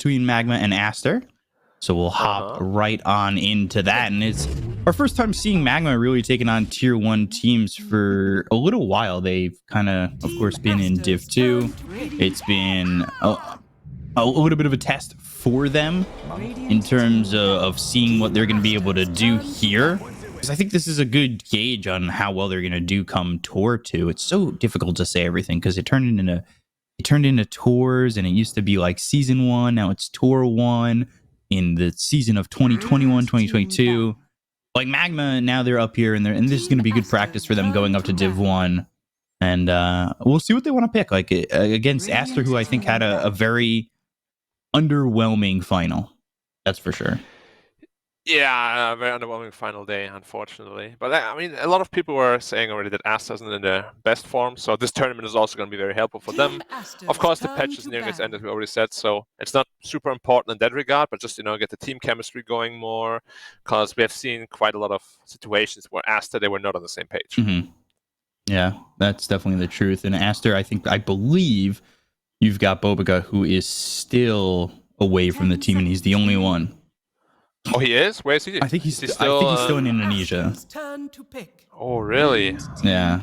between Magma and Aster. So we'll hop right on into that. And it's our first time seeing Magma really taking on tier 1 teams for a little while. They've kind of course, been in Div 2. It's been a little bit of a test for them in terms of seeing what they're going to be able to do here. Because I think this is a good gauge on how well they're going to do come Tour 2. It's so difficult to say everything because it turned into tours, and it used to be like Season 1. Now it's Tour 1 in the season of 2021, 2022. Like Magma, now they're up here, and this is going to be good practice for them going up to Div 1. And we'll see what they want to pick. Like against Aster, who I think had a very underwhelming final. That's for sure. Yeah, a very underwhelming final day, unfortunately. But I mean, a lot of people were saying already that Aster isn't in their best form, so this tournament is also going to be very helpful for them. Of course, the patch is nearing its end, as we already said, so it's not super important in that regard, but just, get the team chemistry going more, because we have seen quite a lot of situations where Aster, they were not on the same page. Mm-hmm. Yeah, that's definitely the truth. And Aster, I believe you've got Bobiga, who is still away from the team, and he's the only one. Oh, he is? Where is he? I think he's still in Indonesia. Oh, really? Yeah.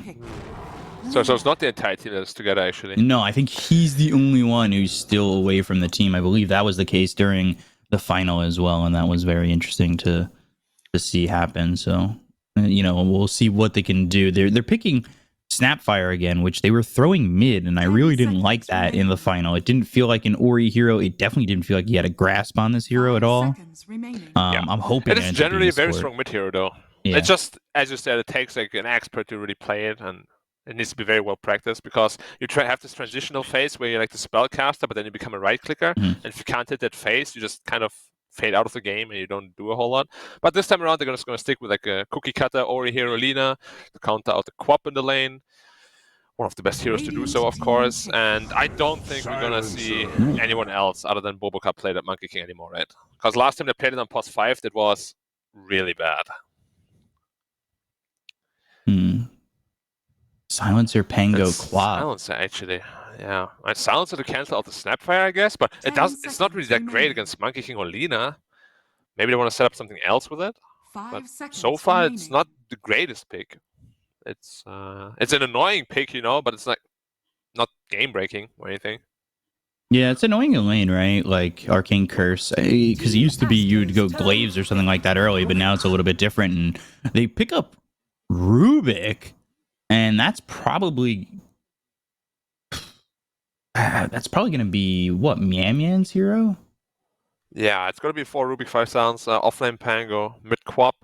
So it's not the entire team that's together, actually. No, I think he's the only one who's still away from the team. I believe that was the case during the final as well, and that was very interesting to see happen. So, we'll see what they can do. They're picking Snapfire again, which they were throwing mid, and I really didn't like that in the final. It didn't feel like an Ori hero. It definitely didn't feel like he had a grasp on this hero at all. I'm hoping it is generally a very strong mid hero, though. Yeah. It just, as you said, it takes like an expert to really play it, and it needs to be very well practiced, because you have this transitional phase where you're like the spellcaster, but then you become a right clicker, and if you can't hit that phase, you just kind of fade out of the game and you don't do a whole lot. But this time around, they're just going to stick with like a cookie cutter Ori hero Lina to counter out the Quap in the lane. One of the best heroes to do so, of course. And I don't think we're going to see anyone else other than Boboka play that Monkey King anymore, right? Because last time they played it on pos 5, that was really bad. Silencer, Pango, Quap. Silencer, actually. Yeah, and Silencer to cancel out the Snapfire, I guess, but it's not really that great against Monkey King or Lina. Maybe they want to set up something else with it. But so far, it's not the greatest pick. It's an annoying pick, but it's like not game breaking or anything. Yeah, it's annoying in lane, right? Like Arcane Curse, because it used to be you'd go Glaives or something like that early, but now it's a little bit different, and they pick up Rubik, and that's probably going to be what, Mian hero? Yeah, it's going to be 4 Rubik 5 sounds, offlane Pango, mid Quap,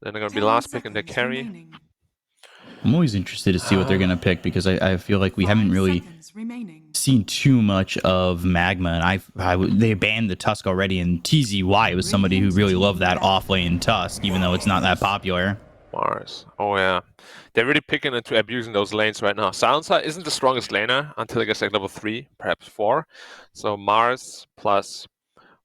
then they're going to be last pick in their carry. I'm always interested to see what they're going to pick, because I feel like we haven't really seen too much of Magma, and they banned the Tusk already, and TZY was somebody who really loved that offlane Tusk, even though it's not that popular. Mars. Oh, yeah. They're really picking into abusing those lanes right now. Silencer isn't the strongest laner until it gets like level 3, perhaps 4. So Mars plus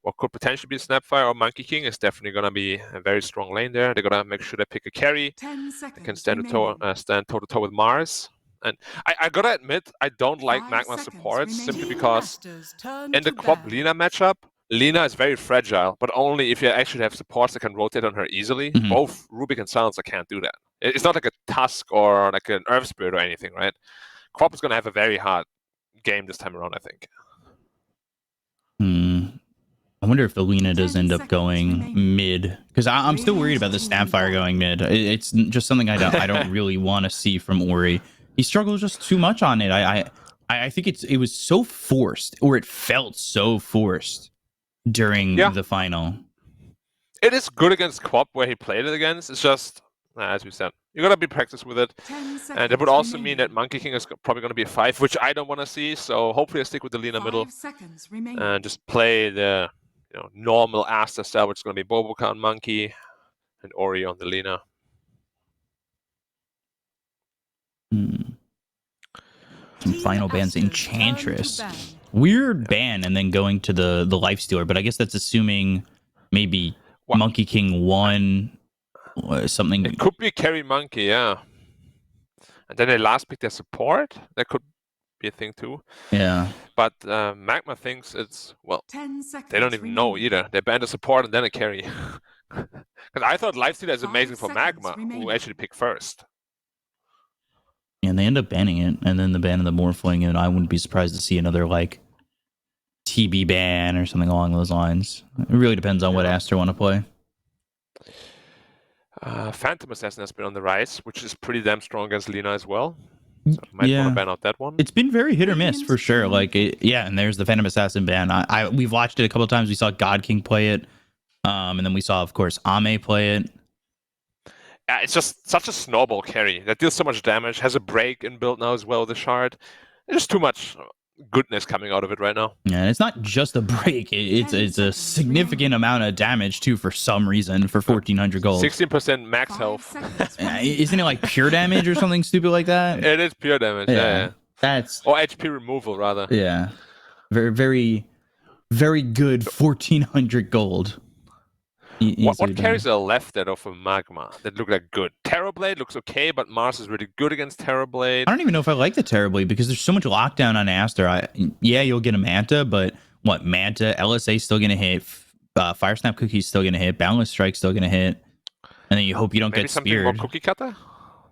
what could potentially be Snapfire or Monkey King is definitely going to be a very strong lane there. They're going to make sure they pick a carry. They can stand toe-to-toe with Mars. And I got to admit, I don't like Magma supports, simply because in the Quap Lina matchup, Lina is very fragile, but only if you actually have supports that can rotate on her easily. Both Rubik and Silencer can't do that. It's not like a Tusk or like an Earth Spirit or anything, right? Quap is going to have a very hard game this time around, I think. I wonder if the Lina does end up going mid, because I'm still worried about the Snapfire going mid. It's just something I don't really want to see from Ori. He struggles just too much on it. I think it was so forced, or it felt so forced during the final. It is good against Quap where he played it against. It's just, as we said, you gotta be practiced with it. And it would also mean that Monkey King is probably gonna be a 5, which I don't want to see. So hopefully I stick with the Lina middle and just play the normal Aster style, which is gonna be Boboka on Monkey and Ori on the Lina. Some final bans. Enchantress. Weird ban, and then going to the Lifestealer, but I guess that's assuming maybe Monkey King 1 or something. It could be Carry Monkey, yeah. And then they last pick their support. That could be a thing too. Yeah. But Magma thinks it's, well, 10 seconds they don't even know either. They banned a support and then a carry. Because I thought Lifestealer is amazing for Magma, who actually picked first. And they end up banning it, and then the ban of the Morphling, and I wouldn't be surprised to see another, like, TB ban or something along those lines. It really depends on what Aster want to play. Phantom Assassin has been on the rise, which is pretty damn strong against Lina as well. So might want to ban out that one. It's been very hit or miss for sure. Like, and there's the Phantom Assassin ban. We've watched it a couple of times. We saw God King play it, and then we saw, of course, Ame play it. Yeah, it's just such a snowball carry that deals so much damage. Has a break inbuilt now as well with the shard. There's too much goodness coming out of it right now. Yeah, and it's not just a break. It's a significant amount of damage too for some reason for 1,400 gold. 16% max health. Isn't it like pure damage or something stupid like that? It is pure damage. Yeah. That's or HP removal rather. Yeah, very very very good 1,400 gold. What carries are left there for Magma that look like good? Terrorblade looks okay, but Mars is really good against Terrorblade. I don't even know if I like the Terrorblade because there's so much lockdown on Aster. Yeah, you'll get a Manta, but what Manta, LSA still gonna hit, Fire Snap Cookie's still gonna hit, Boundless Strike's still gonna hit, and then you hope you don't Maybe get something speared. more cookie cutter,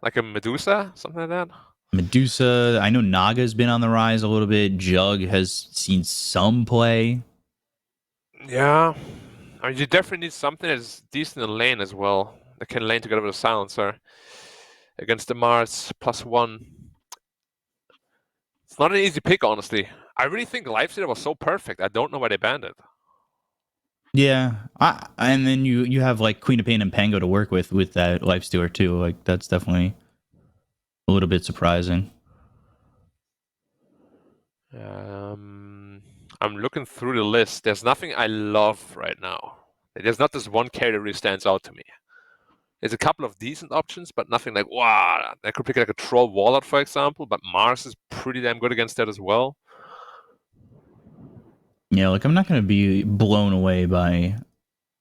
like a Medusa, something like that. Medusa, I know Naga's been on the rise a little bit. Jug has seen some play. Yeah. I mean, you definitely need something that's decent in lane as well. That can lane together with a silencer against the Mars +1. It's not an easy pick, honestly. I really think Lifestealer was so perfect. I don't know why they banned it. Yeah, and then you have like Queen of Pain and Pango to work with that Lifestealer too. Like that's definitely a little bit surprising. I'm looking through the list. There's nothing I love right now. There's not this one carry that really stands out to me. There's a couple of decent options, but nothing like, wow, I could pick like a Troll Wallet, for example, but Mars is pretty damn good against that as well. Yeah, like I'm not going to be blown away by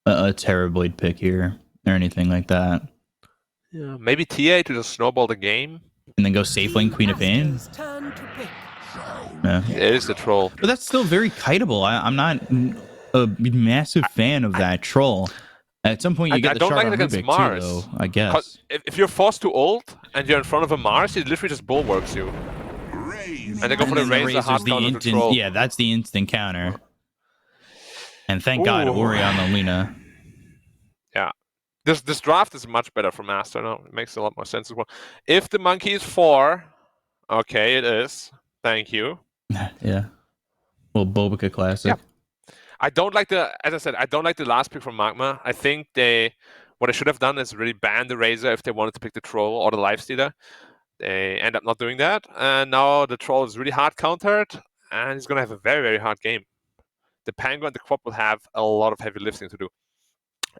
a Terrorblade pick here or anything like that. Yeah, maybe TA to just snowball the game. And then go safe lane Queen of Pain. Yeah. It is the troll. But that's still very kiteable. I'm not a massive fan of that troll. At some point, you get the shard on Rubik Mars, too, though, I guess. If you're forced to ult and you're in front of a Mars, it literally just bulwarks you. And they go for the Razor hard counter to troll. Yeah, that's the instant counter. And thank God, Ori on the Lina. Yeah. This draft is much better for Master now. It makes a lot more sense as well. If the monkey is 4, okay, it is. Thank you. Yeah. Well, Bobica Classic. Yeah. I don't like as I said, I don't like the last pick from Magma. I think what they should have done is really ban the Razor if they wanted to pick the Troll or the Lifestealer. They end up not doing that. And now the Troll is really hard countered, and he's going to have a very, very hard game. The Pango and the Quap will have a lot of heavy lifting to do.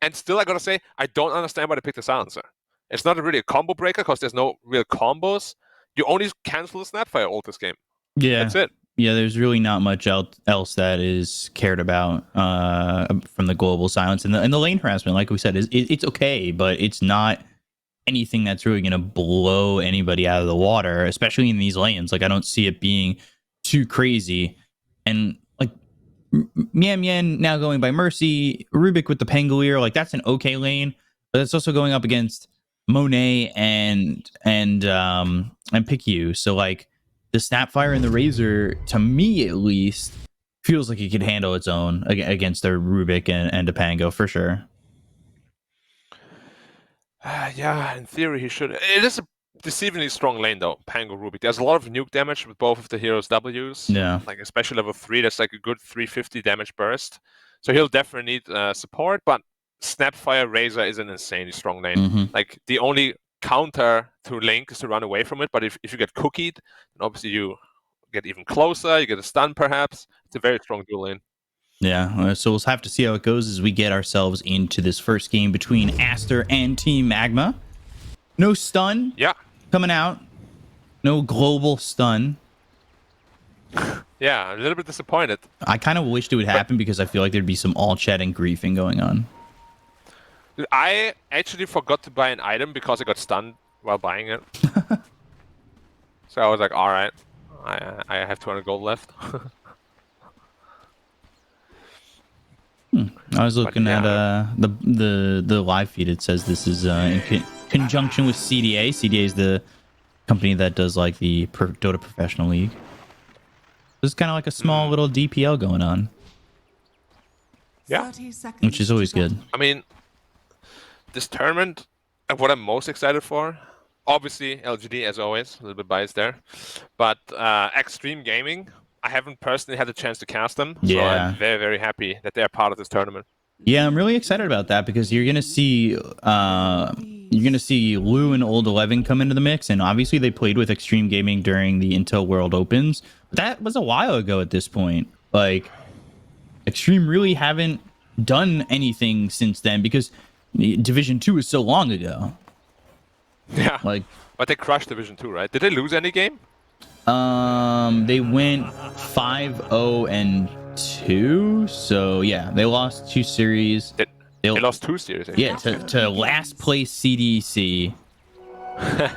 And still, I got to say, I don't understand why they picked the Silencer. It's not really a combo breaker because there's no real combos. You only cancel the Snapfire ult this game. Yeah. That's it. Yeah, there's really not much else that is cared about from the global silence and the lane harassment. Like we said, it's okay, but it's not anything that's really going to blow anybody out of the water, especially in these lanes. Like I don't see it being too crazy. And like Mian Mian now going by Mercy, Rubik with the Pangolier, like that's an okay lane, but it's also going up against Monet and Picu. So like the Snapfire and the Razor, to me at least, feels like it could handle its own against the Rubik and Pango for sure. Yeah, in theory he should. It is a deceivingly strong lane though, Pango Rubik. There's a lot of nuke damage with both of the heroes' Ws. Yeah. Like especially level 3, that's like a good 350 damage burst. So he'll definitely need support, but Snapfire Razor is an insanely strong lane. Mm-hmm. Like the only counter to Link is to run away from it, but if you get cookied, then obviously you get even closer, you get a stun perhaps. It's a very strong dual lane. Yeah, so we'll have to see how it goes as we get ourselves into this first game between Aster and Team Magma. No stun coming out. No global stun. Yeah, a little bit disappointed. I kind of wished it would happen because I feel like there'd be some all chat and griefing going on. I actually forgot to buy an item because I got stunned while buying it. So I was like, all right, I have 200 gold left. I was looking yeah. at the live feed. It says this is in conjunction with CDA. CDA is the company that does like the Dota Professional League. There's kind of like a small little DPL going on. Yeah, which is always good. I mean, this tournament, what I'm most excited for, obviously LGD as always, a little bit biased there, but Extreme Gaming, I haven't personally had the chance to cast them, so Yeah. I'm very, very happy that they're part of this tournament. Yeah, I'm really excited about that because you're gonna see Lou and Old 11 come into the mix, and obviously they played with Extreme Gaming during the Intel World Opens. But that was a while ago at this point. Like, Extreme really haven't done anything since then because Division 2 is so long ago. Yeah, like, but they crushed Division 2, right? Did they lose any game? They went 5-0-2. So yeah, they lost 2 series. They lost 2 series. Actually. Yeah, to last place CDC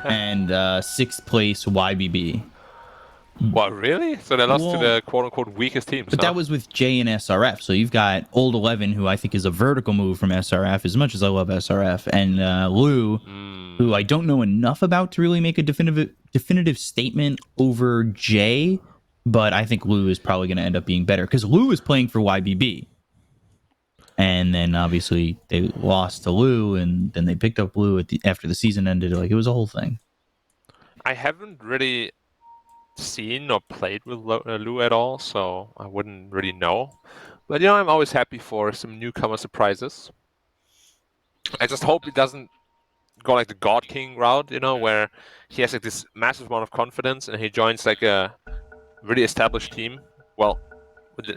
and 6th place YBB. What, really? So they lost to the quote-unquote weakest teams. But that was with J and SRF. So you've got Old 11, who I think is a vertical move from SRF, as much as I love SRF, and Lou, who I don't know enough about to really make a definitive statement over J, but I think Lou is probably going to end up being better, because Lou is playing for YBB. And then obviously they lost to Lou, and then they picked up Lou after the season ended. Like, it was a whole thing. I haven't really seen or played with Lou at all, so I wouldn't really know. But, you know, I'm always happy for some newcomer surprises. I just hope he doesn't go like the God King route, you know, where he has like this massive amount of confidence and he joins like a really established team. Well,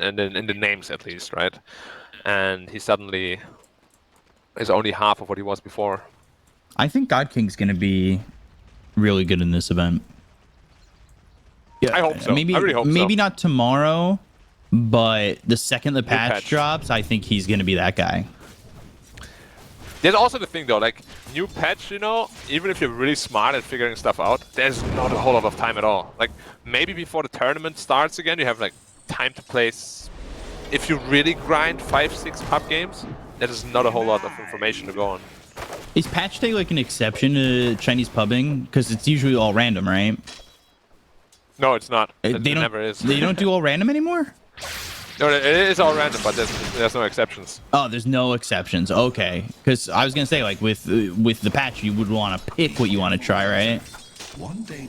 in the names at least, right? And he suddenly is only half of what he was before. I think God King's going to be really good in this event. Yeah, I hope so. Maybe, I really hope maybe so. not tomorrow, but the second the patch drops, I think he's going to be that guy. There's also the thing though, like, new patch, you know, even if you're really smart at figuring stuff out, there's not a whole lot of time at all. Like, maybe before the tournament starts again, you have like time to place. If you really grind 5-6 pub games, that is not a whole lot of information to go on. Is patch day like an exception to Chinese pubbing? Because it's usually all random, right? No, it's not. It they never is. They don't do all random anymore? No, it is all random, but there's no exceptions. Oh, there's no exceptions. Okay. Because I was going to say, like, with the patch, you would want to pick what you want to try, right?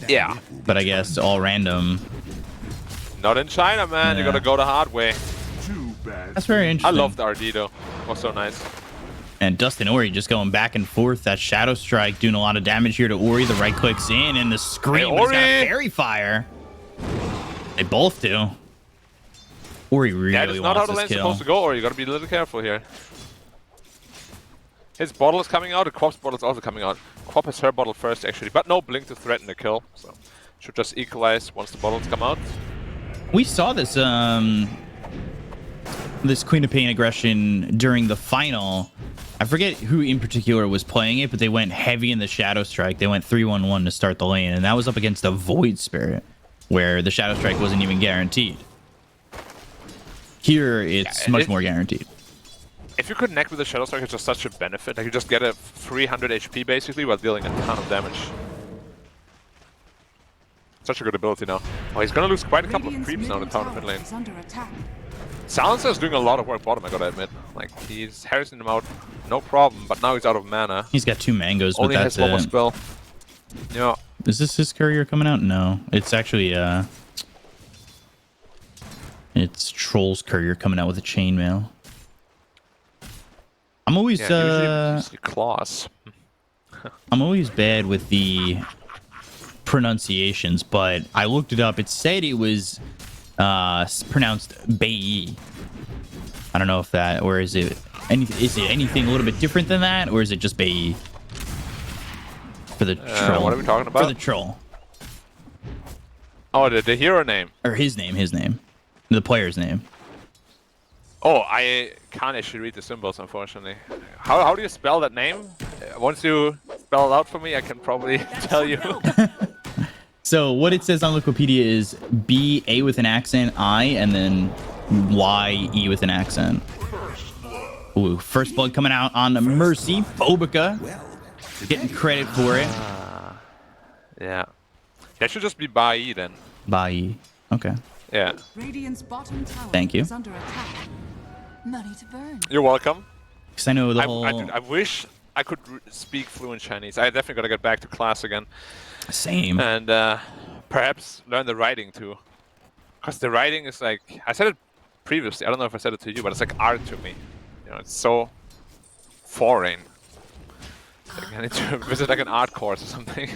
Yeah. But I guess all random. Not in China, man. Yeah. You gotta go the hard way. That's very interesting. I loved RD, though. It was so nice. And Dustin Ori just going back and forth. That Shadow Strike doing a lot of damage here to Ori. The right clicks in, and the Scream. Hey, He's got Ori! a Fairy Fire. They both do. Ori really That is not how wants the this lane's kill. supposed to go, or you gotta be a little careful here. His bottle is coming out, the Quap's bottle is also coming out. Quap has her bottle first, actually, but no blink to threaten the kill, so should just equalize once the bottles come out. We saw this this Queen of Pain aggression during the final. I forget who in particular was playing it, but they went heavy in the Shadow Strike. They went 3-1-1 to start the lane, and that was up against a Void Spirit, where the Shadow Strike wasn't even guaranteed. Here, it's much more guaranteed. If you connect with the Shadow Strike, it's just such a benefit. Like, you just get a 300 HP basically while dealing a ton of damage. Such a good ability now. Oh, he's gonna lose quite a couple of creeps now in the tower mid lane. Silencer is doing a lot of work bottom, I gotta admit. Like, he's harassing him out, no problem, but now he's out of mana. He's got 2 mangoes, but Only that's has one more it. spell. Yeah. Is this his courier coming out? No. It's actually, it's Troll's courier coming out with a chainmail. I'm always, usually claws. I'm always bad with the pronunciations, but I looked it up. It said it was pronounced Bai. I don't know if that, or is it anything a little bit different than that, or is it just Bai for the troll? What are we talking about? For the troll. Oh, the hero name. Or his name. The player's name. Oh, I can't actually read the symbols, unfortunately. How do you spell that name? Once you spell it out for me, I can probably tell you. So what it says on Wikipedia is B-A with an accent, I, and then Y-E with an accent. Ooh, first blood coming out on Mercy. Phobica getting credit for it. Yeah. That should just be Bai then. Bai. Okay. Yeah. Radiant's bottom tower Thank you. is under attack. Money to burn. You're welcome. Because I know the whole... I wish I could speak fluent Chinese. I definitely gotta get back to class again. Same. And perhaps learn the writing too. Because the writing is like... I said it previously. I don't know if I said it to you, but it's like art to me. You know, it's so foreign. Like I need to visit like an art course or something.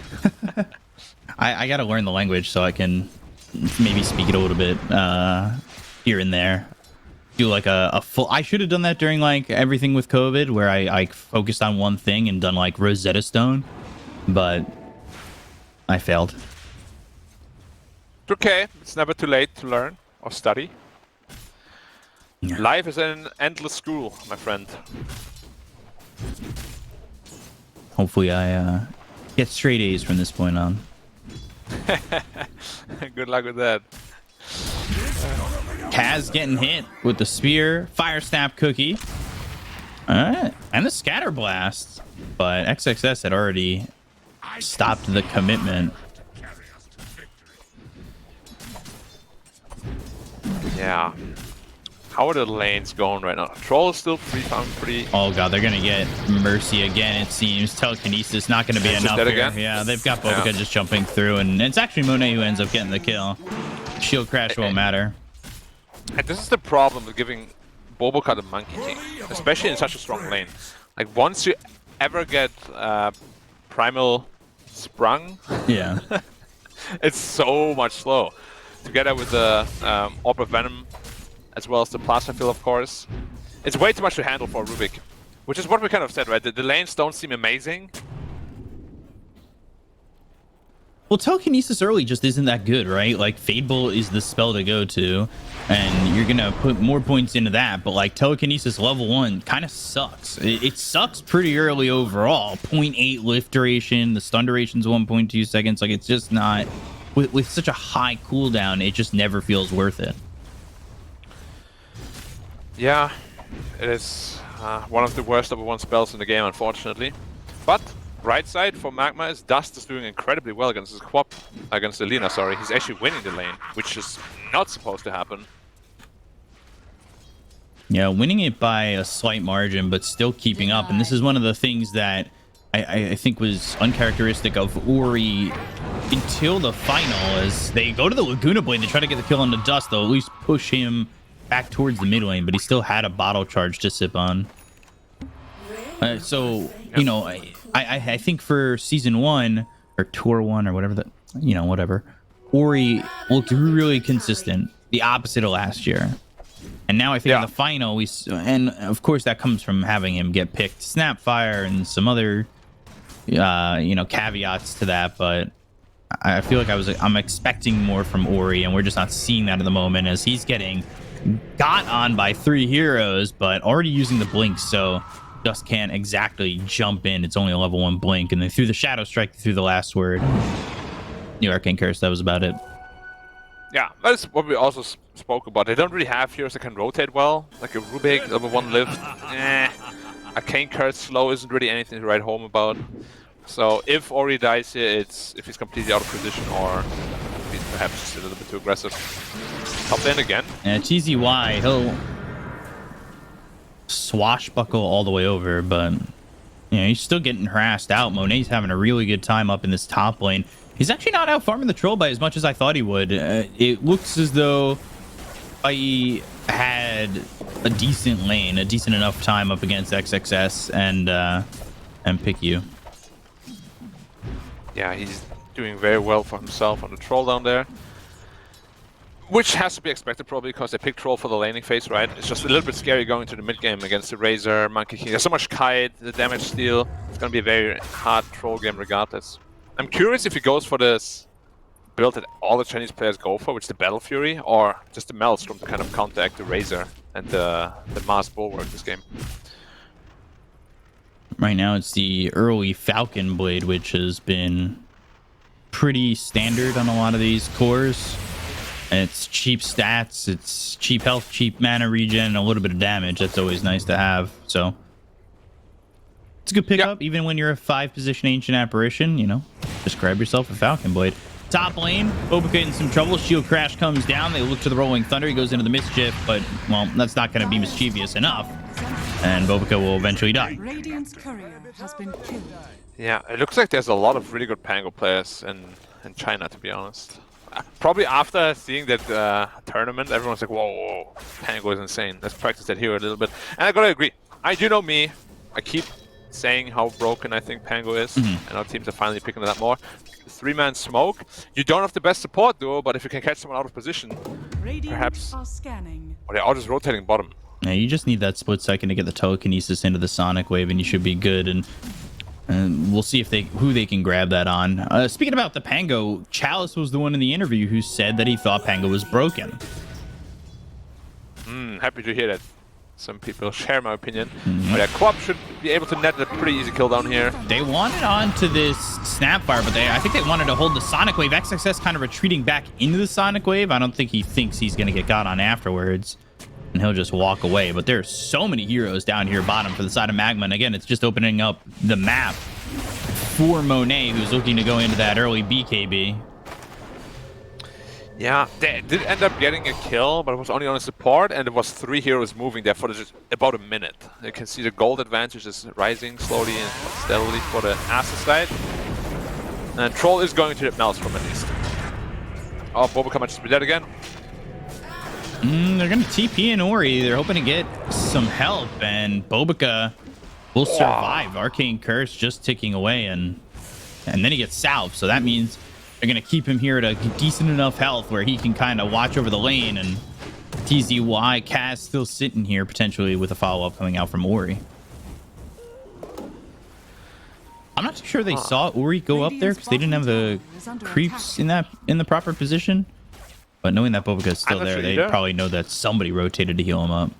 I gotta learn the language so I can maybe speak it a little bit here and there. Do like a full... I should have done that during like everything with COVID, where I focused on one thing and done like Rosetta Stone, but I failed. It's okay. It's never too late to learn or study. Yeah. Life is an endless school, my friend. Hopefully I get straight A's from this point on. Good luck with that. Kaz getting hit with the spear, fire snap cookie. Alright, and the scatter blast. But XXS had already stopped the commitment. Yeah. How are the lanes going right now? Troll is still pretty. Oh god, they're gonna get Mercy again, it seems. Telekinesis not gonna be Is enough that here. again? Yeah, they've got Bobica just jumping through, and it's actually Monet who ends up getting the kill. Shield crash won't matter. And this is the problem with giving Bobica the Monkey King, especially in such a strong lane. Like once you ever get Primal Sprung, Yeah. it's so much slow. Together with the Orb of Venom, as well as the Plasma Field, of course. It's way too much to handle for Rubik, which is what we kind of said, right? The lanes don't seem amazing. Well, Telekinesis early just isn't that good, right? Like, Fadeball is the spell to go to, and you're gonna put more points into that, but like, Telekinesis level 1 kind of sucks. It sucks pretty early overall. 0.8 lift duration, the stun duration's 1.2 seconds, like, it's just not... With such a high cooldown, it just never feels worth it. Yeah, it is one of the worst level 1 spells in the game, unfortunately. But right side for Magma is Dust is doing incredibly well against his Quap, against Elena, sorry. He's actually winning the lane, which is not supposed to happen. Yeah, winning it by a slight margin, but still keeping up. And this is one of the things that I think was uncharacteristic of Ori until the final, as they go to the Laguna Blade to try to get the kill on the Dust. They'll at least push him back towards the mid lane, but he still had a bottle charge to sip on. So, you know, I think for Season 1, or Tour 1, or whatever that, you know, whatever, Ori looked really consistent, the opposite of last year. And now I think in the final, and of course that comes from having him get picked Snapfire and some other, you know, caveats to that, but I feel like I'm expecting more from Ori, and we're just not seeing that at the moment, as he's getting got on by 3 heroes, but already using the blink, so just can't exactly jump in. It's only a level 1 blink, and they threw the Shadow Strike through the last word. New Arcane Curse, that was about it. Yeah, that's what we also spoke about. They don't really have heroes that can rotate well, like a Rubik, level 1 lift. Arcane Curse slow isn't really anything to write home about. So if Ori dies here, it's if he's completely out of position, or if he's perhaps just a little bit too aggressive. Top lane again. And TZY, he'll swashbuckle all the way over, but you know, he's still getting harassed out. Monet's having a really good time up in this top lane. He's actually not out farming the troll by as much as I thought he would. It looks as though I had a decent lane, a decent enough time up against XXS and PickU. Yeah, he's doing very well for himself on the troll down there. Which has to be expected probably because they picked troll for the laning phase, right? It's just a little bit scary going to the mid game against the Razor, Monkey King. There's so much kite, the damage steal. It's going to be a very hard troll game regardless. I'm curious if he goes for this build that all the Chinese players go for, which is the Battle Fury, or just the Maelstrom to kind of counteract the Razor and the Mars Bulwark this game. Right now it's the early Falcon Blade, which has been pretty standard on a lot of these cores. It's cheap stats, it's cheap health, cheap mana regen, and a little bit of damage. That's always nice to have. So it's a good pickup, even when you're a 5-position Ancient Apparition. You know, just grab yourself a Falcon Blade. Top lane, Bobica in some trouble. Shield Crash comes down. They look to the Rolling Thunder. He goes into the Mischief, but, well, that's not going to be mischievous enough. And Bobica will eventually die. Radiant's courier has been killed. Yeah, it looks like there's a lot of really good Pango players in China, to be honest. Probably after seeing that tournament, everyone's like, whoa, Pango is insane. Let's practice that here a little bit. And I gotta agree. I do know me. I keep saying how broken I think Pango is. And our teams are finally picking it up more. 3-man smoke. You don't have the best support duo, but if you can catch someone out of position, perhaps. Are scanning. Or they're all just rotating bottom. Yeah, you just need that split second to get the telekinesis into the Sonic Wave, and you should be good. And we'll see if who they can grab that on. Speaking about the Pango, Chalice was the one in the interview who said that he thought Pango was broken. Happy to hear that. Some people share my opinion. But yeah, Co-op should be able to net a pretty easy kill down here. They wanted onto this Snapfire, but I think they wanted to hold the Sonic Wave. XXS kind of retreating back into the Sonic Wave. I don't think he thinks he's going to get got on afterwards, and he'll just walk away. But there's so many heroes down here bottom for the side of Magma, and again, it's just opening up the map for Monet, who's looking to go into that early BKB. Yeah, they did end up getting a kill, but it was only on a support, and there was 3 heroes moving there for just about a minute. You can see the gold advantage is rising slowly and steadily for the Aster side. And Troll is going to the Maelstrom at least. Oh, Bobica might just be dead again. They're going to TP in Ori. They're hoping to get some help, and Bobica will survive. Arcane Curse just ticking away, and then he gets salved, so that means they're going to keep him here at a decent enough health where he can kind of watch over the lane. And TZY, Kaz still sitting here potentially with a follow-up coming out from Ori. I'm not too sure they saw Ori go up there because they didn't have the creeps in the proper position. But knowing that Bobica's still there, they probably know that somebody rotated to heal him up.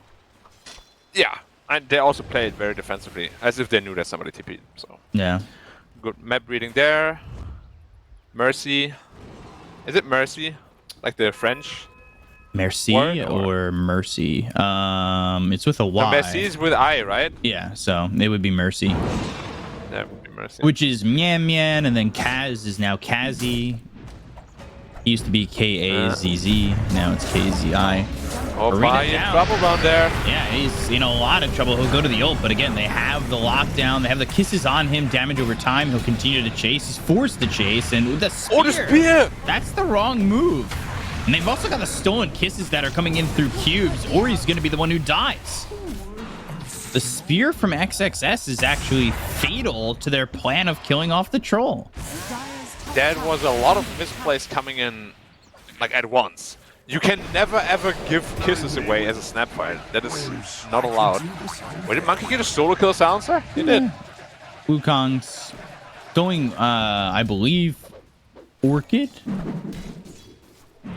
Yeah, and they also played very defensively, as if they knew that somebody TP'd. So Yeah. good map reading there. Mercy. Is it Mercy? Like the French? Merci word, or Mercy? It's with a Y. No, Mercy is with I, right? Yeah, so it would be Mercy. That would be Mercy. Which is Mian Mian, and then Kaz is now Kazi. He used to be K-A-Z-Z. Now it's K-Z-I. Oh, Arena in trouble down there. Yeah, he's in a lot of trouble. He'll go to the ult, but again, they have the lockdown. They have the kisses on him, damage over time. He'll continue to chase. He's forced to chase, and with the spear, the spear! That's the wrong move. And they've also got the stolen kisses that are coming in through cubes, or he's going to be the one who dies. The spear from XXS is actually fatal to their plan of killing off the troll. That was a lot of misplays coming in, like, at once. You can never ever give kisses away as a Snapfire. That is not allowed. Wait, did Monkey get a solo kill silencer? He did. Wukong's going, I believe, Orchid?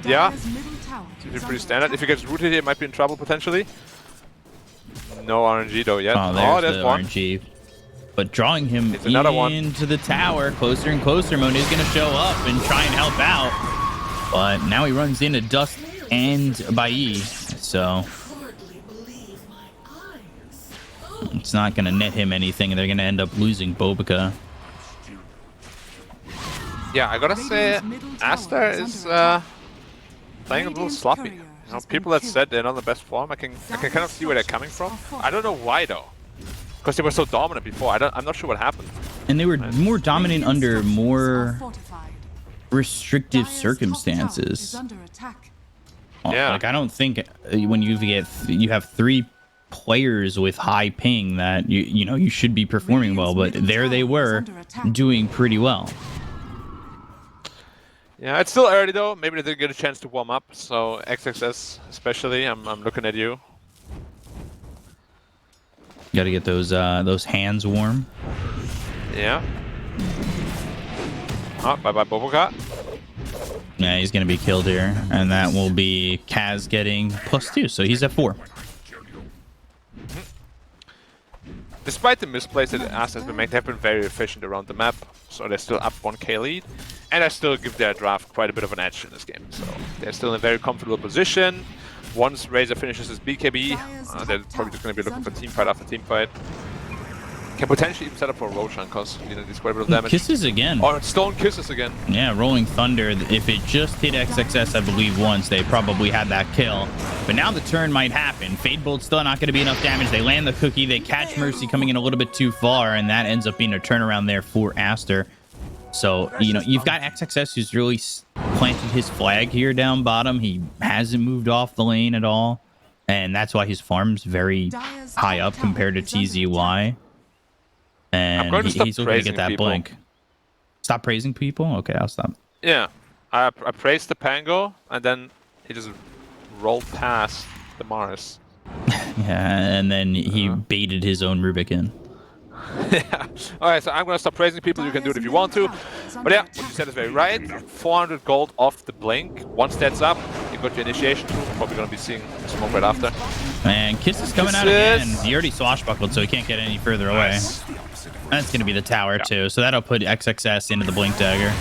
Yeah. Seems pretty standard. If he gets rooted, he might be in trouble potentially. No RNG though yet. Oh, there's the one. RNG. But drawing him into the tower, closer and closer, Monet's going to show up and try and help out. But now he runs into Dust and Bailly, so it's not going to net him anything, and they're going to end up losing Bobica. Yeah, I gotta say, Aster is playing a little sloppy. You know, people that said they're not the best form, I can kind of see where they're coming from. I don't know why though, because they were so dominant before. I'm not sure what happened. And they were more dominant under more restrictive circumstances. Yeah, like I don't think when you have 3 players with high ping that you should be performing well, but there they were doing pretty well. Yeah, it's still early though. Maybe they didn't get a chance to warm up. So XXS especially, I'm looking at you. Got to get those hands warm. Yeah. Oh, bye-bye Bobica. Yeah, he's going to be killed here. And that will be Kaz getting +2. So he's at 4. Despite the misplays that Aster has been making, they've been very efficient around the map. So they're still up 1k lead. And I still give their draft quite a bit of an edge in this game. So they're still in a very comfortable position. Once Razor finishes his BKB, they're probably just going to be looking for teamfight after teamfight. Can potentially even set up for a Roshan because there's quite a bit of damage. Kisses again. Oh, Stone Kisses again. Yeah, Rolling Thunder. If it just hit XXS, I believe, once, they probably had that kill. But now the turn might happen. Fade Bolt's still not going to be enough damage. They land the cookie. They catch Mercy coming in a little bit too far, and that ends up being a turnaround there for Aster. So, you've got XXS who's really planted his flag here down bottom. He hasn't moved off the lane at all. And that's why his farm's very high up compared to TZY. And he's looking to get that blink. Stop praising people? Okay, I'll stop. Yeah. I praised the Pango, and then he just rolled past the Mars. Yeah, and then he baited his own Rubik in. Yeah. Alright, so I'm going to stop praising people. You can do it if you want to. But yeah, what you said is very right. 400 gold off the blink. Once that's up, you got your initiation tool. Probably going to be seeing smoke right after. And Kiss is coming out again. He already swashbuckled, so he can't get any further away. That's going to be the tower, too. So that'll put XXS into the blink dagger.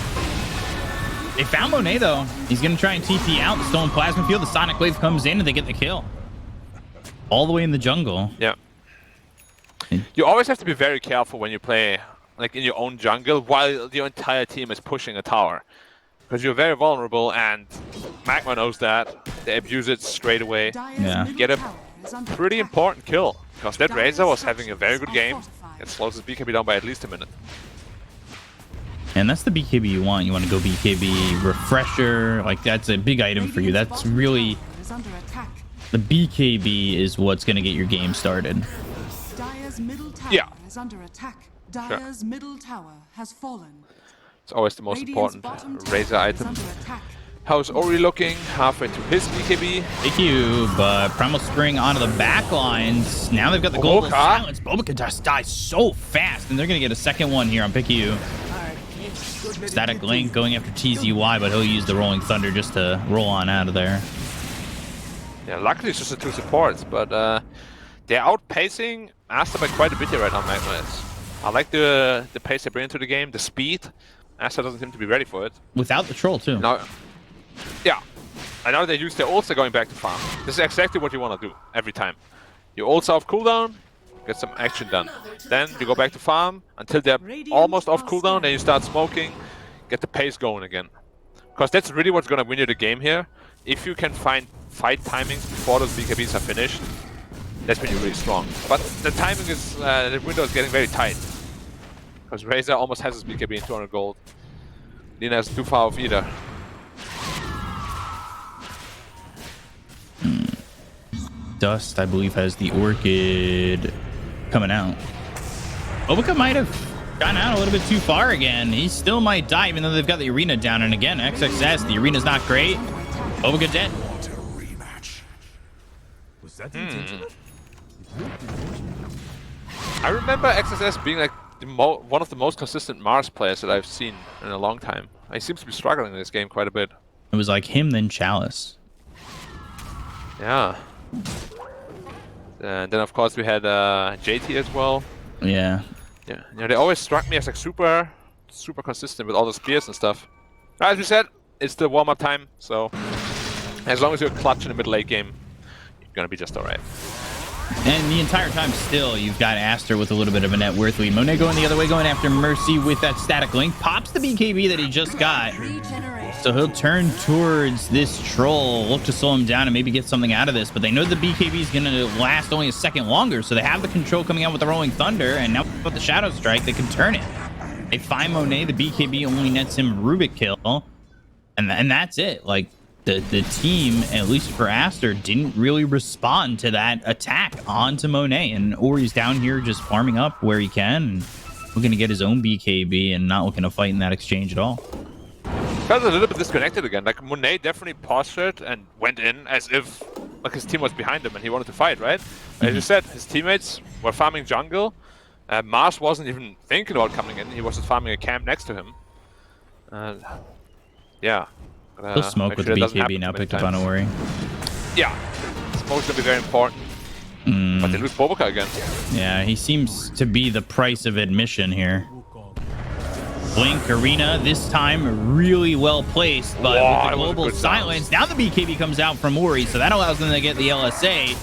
They found Monet, though. He's going to try and TP out the Stolen Plasma Field. The Sonic Wave comes in, and they get the kill. All the way in the jungle. Yeah. You always have to be very careful when you play like in your own jungle while your entire team is pushing a tower. Because you're very vulnerable, and Magma knows that. They abuse it straight away. Yeah. Get a pretty important kill. Because that Razor was having a very good game. It slows his BKB down by at least a minute. And that's the BKB you want. You want to go BKB Refresher. Like, that's a big item for you. That's really... The BKB is what's going to get your game started. Yeah. Is under attack. Dire's middle tower has fallen. It's always the most important Razor item. How's Ori looking? Halfway to his BKB. Thank you, but Primal Spring onto the back lines. Now they've got the Golden Silence. Bobica just dies so fast, and they're going to get a second one here on Pikiu. Static Link going after TZY, but he'll use the Rolling Thunder just to roll on out of there. Yeah, luckily it's just the two supports, but they're outpacing Aster by quite a bit here right now, Magma. I like the pace they bring into the game, the speed. Aster doesn't seem to be ready for it. Without the troll, too. Now, yeah. I know they use their ults, they're going back to farm. This is exactly what you want to do every time. Your ults are off cooldown, get some action done. Then you go back to farm until they're almost off cooldown, then you start smoking, get the pace going again. Because that's really what's going to win you the game here. If you can find fight timings before those BKBs are finished, that's when you're really strong. But the timing is, the window is getting very tight. Because Razor almost has his BKB in 200 gold. Lina is too far off either. Dust, I believe, has the Orchid coming out. Bobica might have gone out a little bit too far again. He still might die, even though they've got the arena down. And again, XXS, the arena's not great. Bobica dead. I remember XSS being like one of the most consistent Mars players that I've seen in a long time. He seems to be struggling in this game quite a bit. It was like him, then Chalice. Yeah. And then of course we had JT as well. Yeah. Yeah. You know, they always struck me as like super consistent with all the spears and stuff. As we said, it's the warm-up time, so as long as you're clutch in the mid-late game, you're gonna be just alright. And the entire time still, you've got Aster with a little bit of a net worth lead. Monet going the other way, going after Mercy with that Static Link. Pops the BKB that he just got. So he'll turn towards this troll, look to slow him down and maybe get something out of this. But they know the BKB is going to last only a second longer. So they have the control coming out with the Rolling Thunder. And now with the Shadow Strike, they can turn it. They find Monet. The BKB only nets him Rubik kill. And that's it. Like, the team, at least for Aster, didn't really respond to that attack onto Monet. And Ori's down here just farming up where he can. And looking to get his own BKB and not looking to fight in that exchange at all. Felt a little bit disconnected again. Like, Monet definitely postured and went in as if like his team was behind him and he wanted to fight, right? As you said, his teammates were farming jungle. Mars wasn't even thinking about coming in. He was just farming a camp next to him. Yeah. He'll smoke with the BKB now picked up on Ori. Yeah. Smoke's gonna be very important. But they lose Bobica again. Yeah, he seems to be the price of admission here. Blink Arena, this time really well placed, but Wow, with the that was a global good silence, sound. now the BKB comes out from Ori, so that allows them to get the LSA.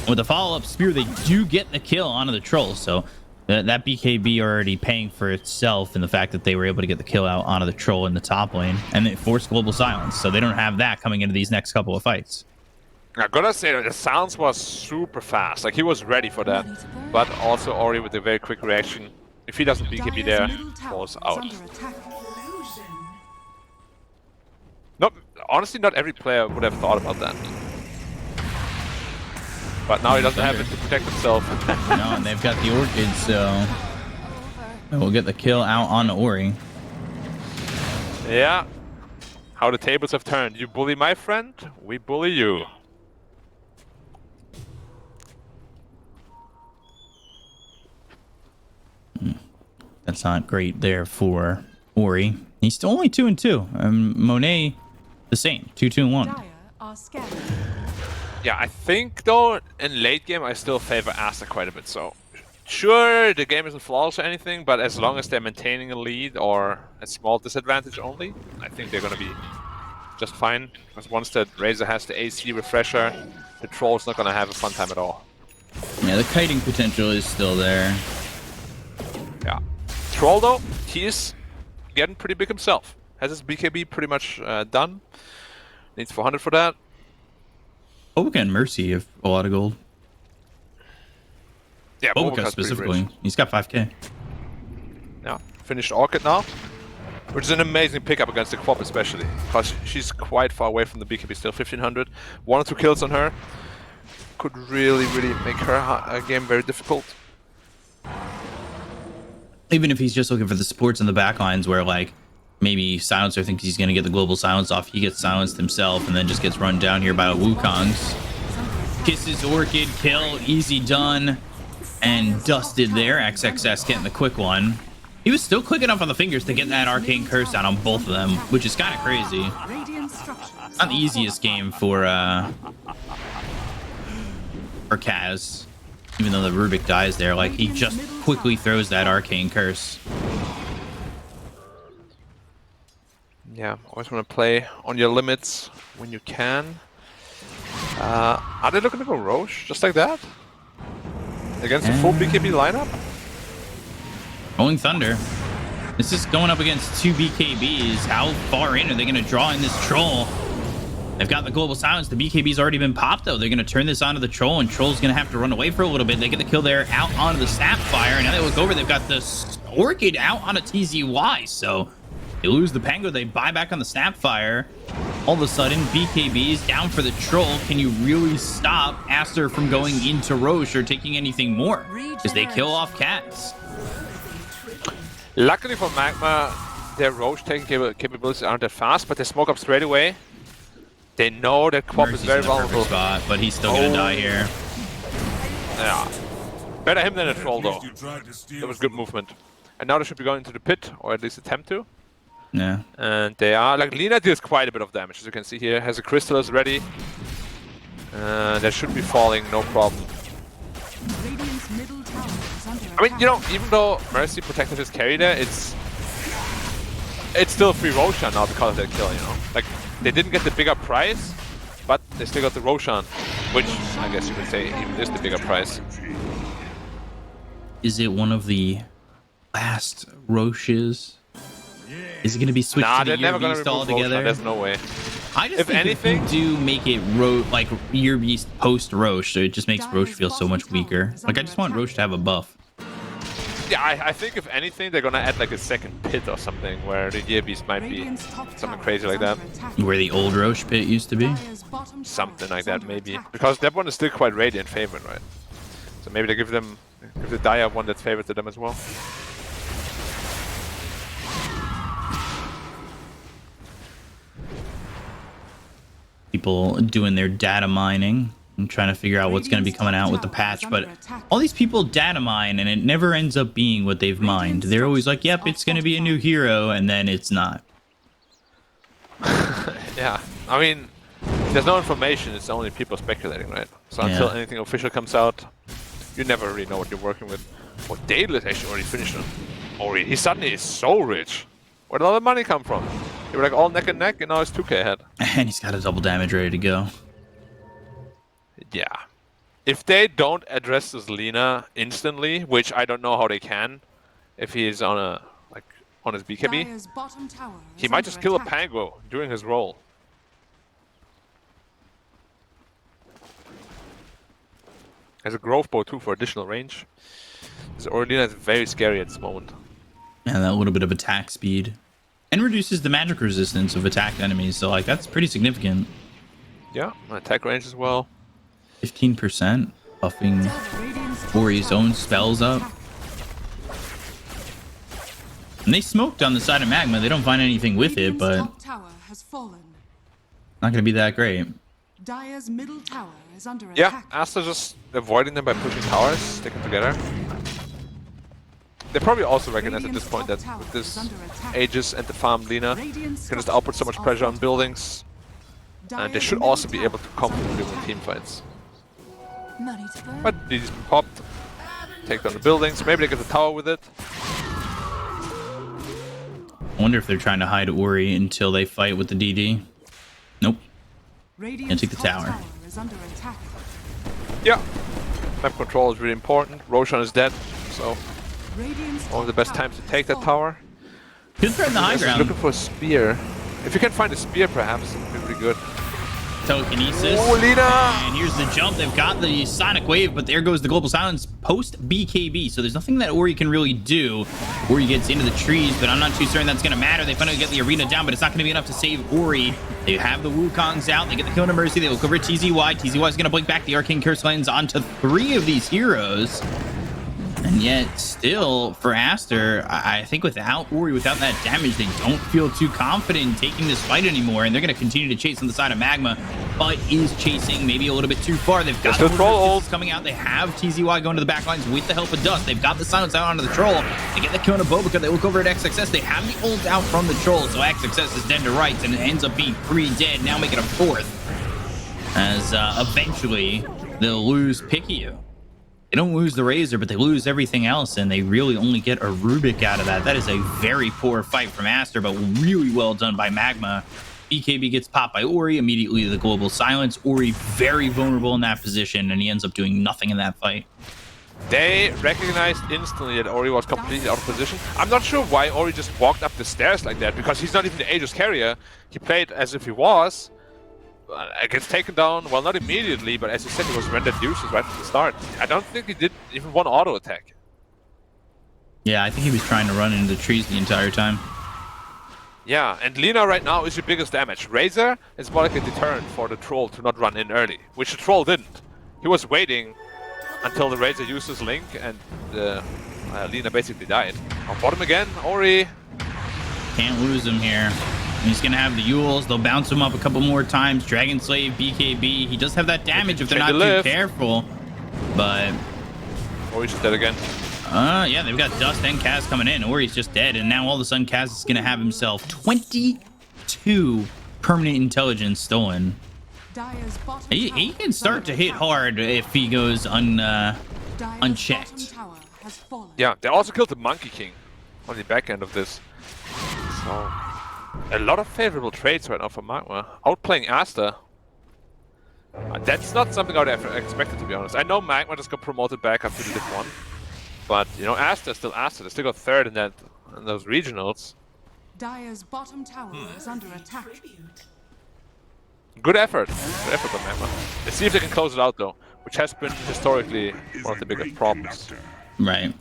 With the follow-up spear, they do get the kill onto the troll, so that BKB already paying for itself in the fact that they were able to get the kill out onto the troll in the top lane, and they forced global silence, so they don't have that coming into these next couple of fights. I gotta say that the sounds was super fast. Like he was ready for that, but also Ori with a very quick reaction. If he doesn't BKB there, falls out. Not honestly, not every player would have thought about that. But now he doesn't have it to protect himself. No, and they've got the Orchid, so we'll get the kill out on Ori. Yeah. How the tables have turned. You bully my friend, we bully you. That's not great there for Ori. He's still only 2-2. Monet, the same, 2-2-1. Dire are scattered. Yeah, I think though in late game I still favor Aster quite a bit. So sure, the game isn't flawless or anything, but as long as they're maintaining a lead or a small disadvantage only, I think they're gonna be just fine. Because once that Razor has the AC refresher, the troll's not gonna have a fun time at all. Yeah, the kiting potential is still there. Yeah. Troll though, he's getting pretty big himself. Has his BKB pretty much done. Needs 400 for that. Bobica and Mercy have a lot of gold. Yeah, Bobica Bobica's pretty specifically. rich. He's got 5k. Yeah, finished Orchid now. Which is an amazing pickup against the Quap especially. Because she's quite far away from the BKB still, 1500. 1 or 2 kills on her. Could really make her game very difficult. Even if he's just looking for the supports in the back lines where, like, maybe Silencer thinks he's going to get the global silence off, he gets silenced himself and then just gets run down here by the Wukongs. Kisses Orchid, kill, easy done, and dusted there. XXS getting the quick one. He was still quick enough on the fingers to get that arcane curse out on both of them, which is kind of crazy. Not the easiest game for Kaz. Even though the Rubik dies there, like, he just quickly throws that arcane curse. Yeah, always want to play on your limits when you can. Are they looking to go Roche just like that? Against a full BKB lineup? Rolling Thunder. This is going up against 2 BKBs. How far in are they going to draw in this troll? They've got the global silence. The BKB's already been popped, though. They're going to turn this onto the troll, and troll's going to have to run away for a little bit. They get the kill there out onto the Snapfire, and now they look over. They've got the Orchid out on a TZY, so they lose the Pango. They buy back on the Snapfire. All of a sudden, BKB's down for the troll. Can you really stop Aster from going into Roche or taking anything more? Because they kill off Cats. Luckily for Magma, their Roche taking capabilities aren't that fast, but they smoke up straight away. They know that Quap is very vulnerable. Spot, but he's still gonna die here. Yeah. Better him than a troll though. That was good movement. And now they should be going into the pit, or at least attempt to. Yeah. And they are, like, Lina deals quite a bit of damage, as you can see here. Has a Crystallis ready. That should be falling, no problem. I mean, you know, even though Mercy protected his carry there, it's still a free Roshan now because of that kill, you know? Like, they didn't get the bigger prize, but they still got the Roshan, which I guess you could say even is the bigger prize. Is it one of the last Roches? Is it going to be switched to the they're never Year going Beast to remove altogether? Roshan, there's no way. I just If think anything, if you do make it like Year Beast post Roche, so it just makes Roche feel so much weaker. Like, I just want Roche to have a buff. Yeah, I think if anything, they're gonna add like a second pit or something where the Year Beast might be something crazy like that. Where the old Roche pit used to be? Something like that, maybe. Because that one is still quite Radiant favorite, right? So maybe they give the Dire one that's favorite to them as well. People doing their data mining and trying to figure out what's going to be coming out with the patch, but all these people data mine and it never ends up being what they've mined. They're always like, yep, it's going to be a new hero, and then it's not. Yeah, I mean, there's no information, it's only people speculating, right? So until anything official comes out, you never really know what you're working with. Oh, Daedalus actually already finished him. Oh, he suddenly is so rich. Where did all the money come from? They were like all neck and neck, and now it's 2k ahead. And he's got a double damage ready to go. Yeah. If they don't address this Lina instantly, which I don't know how they can, if he is on a on his BKB, Dire's bottom tower he is might under just kill a attack. Pango during his roll. Has a growth bow too for additional range. This Lina is very scary at this moment. And that little bit of attack speed. And reduces the magic resistance of attacked enemies, so like that's pretty significant. Yeah, attack range as well. 15%, buffing Radiant's top Ori's tower own is spells under up. attack. And they smoked on the side of Magma. They don't find anything with it, Radiant's but top tower has fallen. not going to be that great. Dire's middle tower is under Yeah, attack. Aster just avoiding them by pushing towers, sticking together. They probably also recognize at this point that with this Aegis and the farm Lina, can just output so much pressure on buildings. And they should also be able to comfortably win team fights. But DD's been popped. Take down the buildings. Maybe they get the tower with it. I wonder if they're trying to hide Ori until they fight with the DD. Nope. Radiant's take the top tower. is under attack. Yeah. Map control is really important. Roshan is dead, so Radiant's one of the top best tower times to has take that fallen. tower. Good threat in the high Just ground. looking for a spear. If you can find a spear, perhaps, it would be pretty good. Telekinesis. Oh, Lina! And here's the jump. They've got the Sonic Wave, but there goes the Global Silence post BKB. So there's nothing that Ori can really do. Ori gets into the trees, but I'm not too certain that's going to matter. They finally get the arena down, but it's not going to be enough to save Ori. They have the Wukongs out. They get the Kill to Mercy. They look over at TZY. TZY is going to blink back the Arcane Curse Lens onto 3 of these heroes. And yet, still, for Aster, I think without Ori, without that damage, they don't feel too confident in taking this fight anymore. And they're going to continue to chase on the side of Magma, but is chasing maybe a little bit too far. They've got the troll coming out. They have TZY going to the back lines with the help of Dust. They've got the silence out onto the troll. They get the kill on a bow because they look over at XXS. They have the ult out from the troll, so XXS is dead to rights, and it ends up being 3 dead, now making a 4th. As eventually, they'll lose Pikio. They don't lose the Razor, but they lose everything else, and they really only get a Rubik out of that. That is a very poor fight from Aster, but really well done by Magma. BKB gets popped by Ori, immediately the Global Silence. Ori very vulnerable in that position, and he ends up doing nothing in that fight. They recognized instantly that Ori was completely out of position. I'm not sure why Ori just walked up the stairs like that, because he's not even the Aegis carrier. He played as if he was. Gets taken down, well, not immediately, but as you said, he was rendered useless right from the start. I don't think he did even one auto attack. Yeah, I think he was trying to run into the trees the entire time. Yeah, and Lina right now is your biggest damage. Razor is more like a deterrent for the troll to not run in early, which the troll didn't. He was waiting until the Razor used his link, and Lina basically died. On bottom again, Ori. Can't lose him here. He's going to have the Yules. They'll bounce him up a couple more times. Dragon Slave, BKB. He does have that damage if they're not too careful. But... Ori's just dead again. Yeah, they've got Dust and Kaz coming in. Ori's just dead. And now all of a sudden, Kaz is going to have himself 22 permanent intelligence stolen. Dire's bottom He tower can is start under to hit attack. hard if he goes Dire's unchecked. bottom tower has fallen. Yeah, they also killed the Monkey King on the back end of this. So, a lot of favorable trades right now for Magma. Outplaying Aster. That's not something I would have expected, to be honest. I know Magma just got promoted back up to the Div 1. But, you know, Aster is still Aster. They still got 3rd in those regionals. Dire's bottom tower is under attack. Good effort. Good effort by Magma. Let's see if they can close it out, though. Which has been, historically, one of the biggest problems. Right.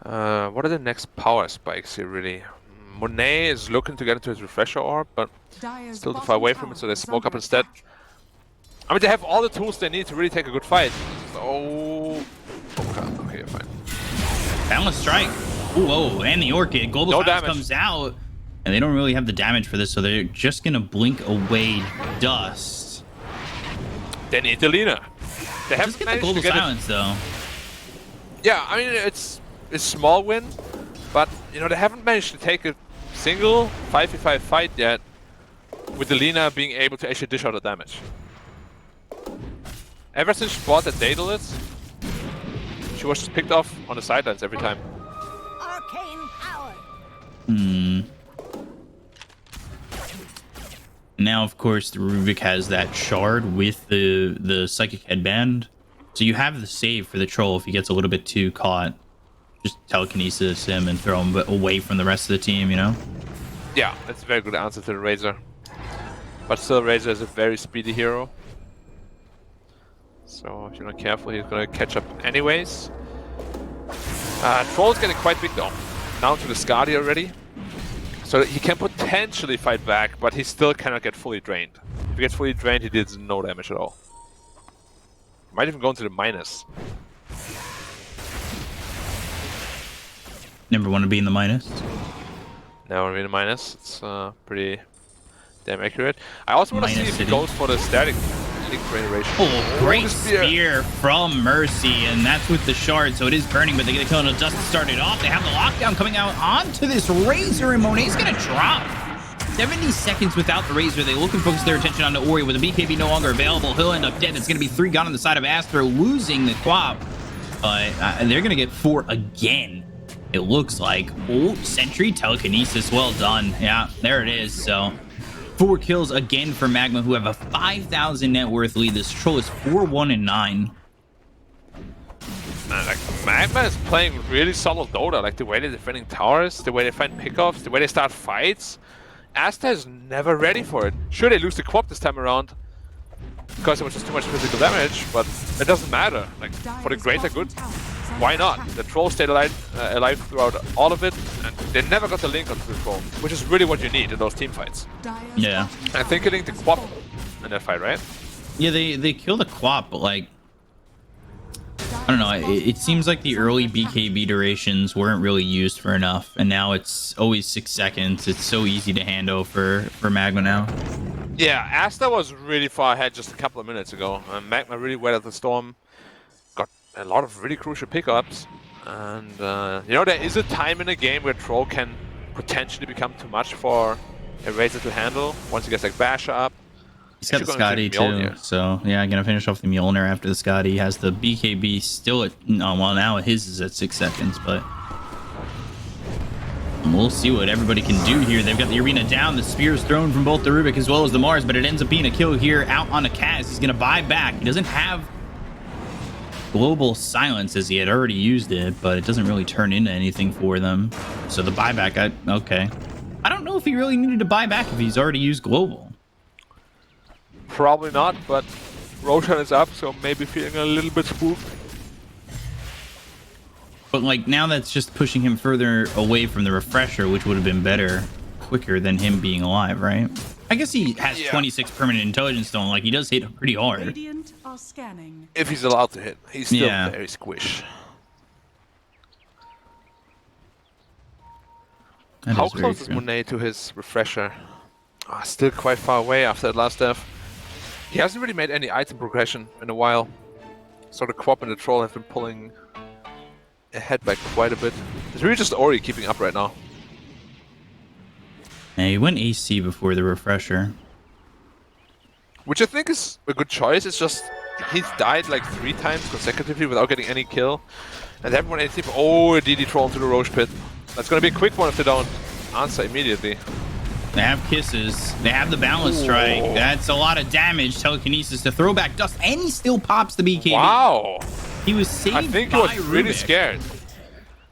What are the next power spikes here, really? Monet is looking to get into his refresher orb, but Dire's still too bottom far away from tower it, so they is smoke under up instead. attack. I mean, they have all the tools they need to really take a good fight. So... Okay, fine. Balance strike. Ooh, whoa, and the Orchid. Global No Silence damage. comes out, and they don't really have the damage for this, so they're just going to blink away Dust. They need the Lina. They Just haven't get the managed to Global get it. Silence, though. Yeah, I mean, it's a small win, but, you know, they haven't managed to take a single 5v5 fight yet with the Lina being able to actually dish out the damage. Ever since she bought the Daedalus, she was just picked off on the sidelines every time. Arcane power. Now, of course, the Rubik has that shard with the psychic headband. So you have the save for the troll if he gets a little bit too caught. Just telekinesis him and throw him away from the rest of the team, you know? Yeah, that's a very good answer to the Razor. But still, Razor is a very speedy hero. So if you're not careful, he's gonna catch up anyways. Troll's getting quite big though. Down to the Skadi already. So he can potentially fight back, but he still cannot get fully drained. If he gets fully drained, he did no damage at all. Might even go into the minus. Never want to be in the minus. Now we're in the minus. It's pretty damn accurate. I also want to see if he goes for the static link generation. Oh, great spear from Mercy, and that's with the shard, so it is burning, but they get a kill on the dust to start it off. They have the lockdown coming out onto this Razor, and Monet's gonna drop. 70 seconds without the Razor. They look and focus their attention on the Ori. With the BKB no longer available, he'll end up dead. It's gonna be 3 gone on the side of Aster, losing the Quap. But they're gonna get 4 again. It looks like. Oh, Sentry telekinesis, well done. Yeah, there it is. So 4 kills again for Magma, who have a 5,000 net worth lead. This troll is 4-1-9. Man, like, Magma is playing really solid Dota. Like the way they're defending towers, the way they find pickoffs, the way they start fights. Aster is never ready for it. Sure, they lose the Quap this time around because it was just too much physical damage, but it doesn't matter. Like, for the greater good, why not? The troll stayed alive throughout all of it, and they never got the link onto the troll, which is really what you need in those team fights. Yeah. I think hitting the Quap in that fight, right? Yeah, they kill the Quap, but like, I don't know. It seems like the early BKB durations weren't really used for enough, and now it's always 6 seconds. It's so easy to handle for Magma now. Yeah, Aster was really far ahead just a couple of minutes ago. Magma really weathered the storm, got a lot of really crucial pickups, and you know, there is a time in a game where Troll can potentially become too much for a Razor to handle once he gets like Bash up. He's got the Skadi too, so yeah, gonna finish off the Mjolnir after the Skadi. He has the BKB still at, no, well now his is at 6 seconds, but we'll see what everybody can do here. They've got the arena down, the spears thrown from both the Rubik as well as the Mars, but it ends up being a kill here out on a Kaz. He's gonna buy back. He doesn't have global silence as he had already used it, but it doesn't really turn into anything for them. So the buyback, okay. I don't know if he really needed to buy back if he's already used global. Probably not, but Roshan is up, so maybe feeling a little bit spooked. But like now that's just pushing him further away from the refresher, which would have been better, quicker than him being alive, right? I guess he has 26 permanent intelligence stone. Like he does hit pretty hard. Radiant are scanning. If he's allowed to hit, he's still very squish. How close is Monet to his refresher? Oh, still quite far away after that last death. He hasn't really made any item progression in a while. So the Quap and the Troll have been pulling ahead by quite a bit. It's really just Ori keeping up right now. Yeah, he went AC before the refresher. Which I think is a good choice. It's just he's died like 3 times consecutively without getting any kill. And everyone AC, oh, a DD Troll into the Roche pit. That's gonna be a quick one if they don't answer immediately. They have kisses. They have the balance strike. That's a lot of damage. Telekinesis to throw back dust, and he still pops the BKB. Wow. He was saved. I think he was really scared.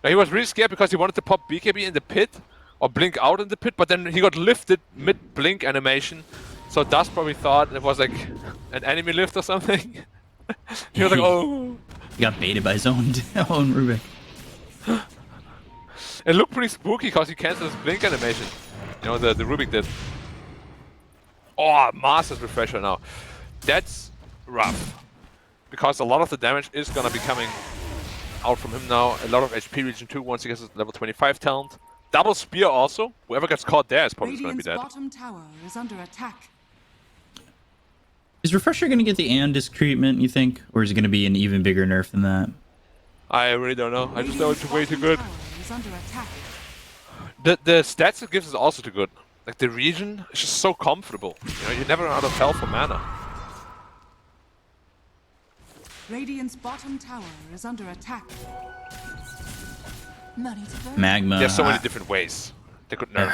No, he was really scared because he wanted to pop BKB in the pit or blink out in the pit, but then he got lifted mid-blink animation. So Dust probably thought it was like an enemy lift or something. He was like, oh. He got baited by his own Rubik. It looked pretty spooky because he canceled his blink animation. You know, the Rubik did. Oh, Master's refresher now. That's rough. Because a lot of the damage is going to be coming out from him now. A lot of HP region 2 once he gets his level 25 talent. Double spear also. Whoever gets caught there is probably going to be dead. Bottom tower is under attack. Is Refresher going to get the Andis treatment, you think? Or is it going to be an even bigger nerf than that? I really don't know. I just know it's way too good. Is under attack. The stats it gives is also too good. Like the region is just so comfortable. You know, you never run out of health or mana. Radiant's bottom tower is under attack. Money to burn. Magma. There's so many different ways they could nerf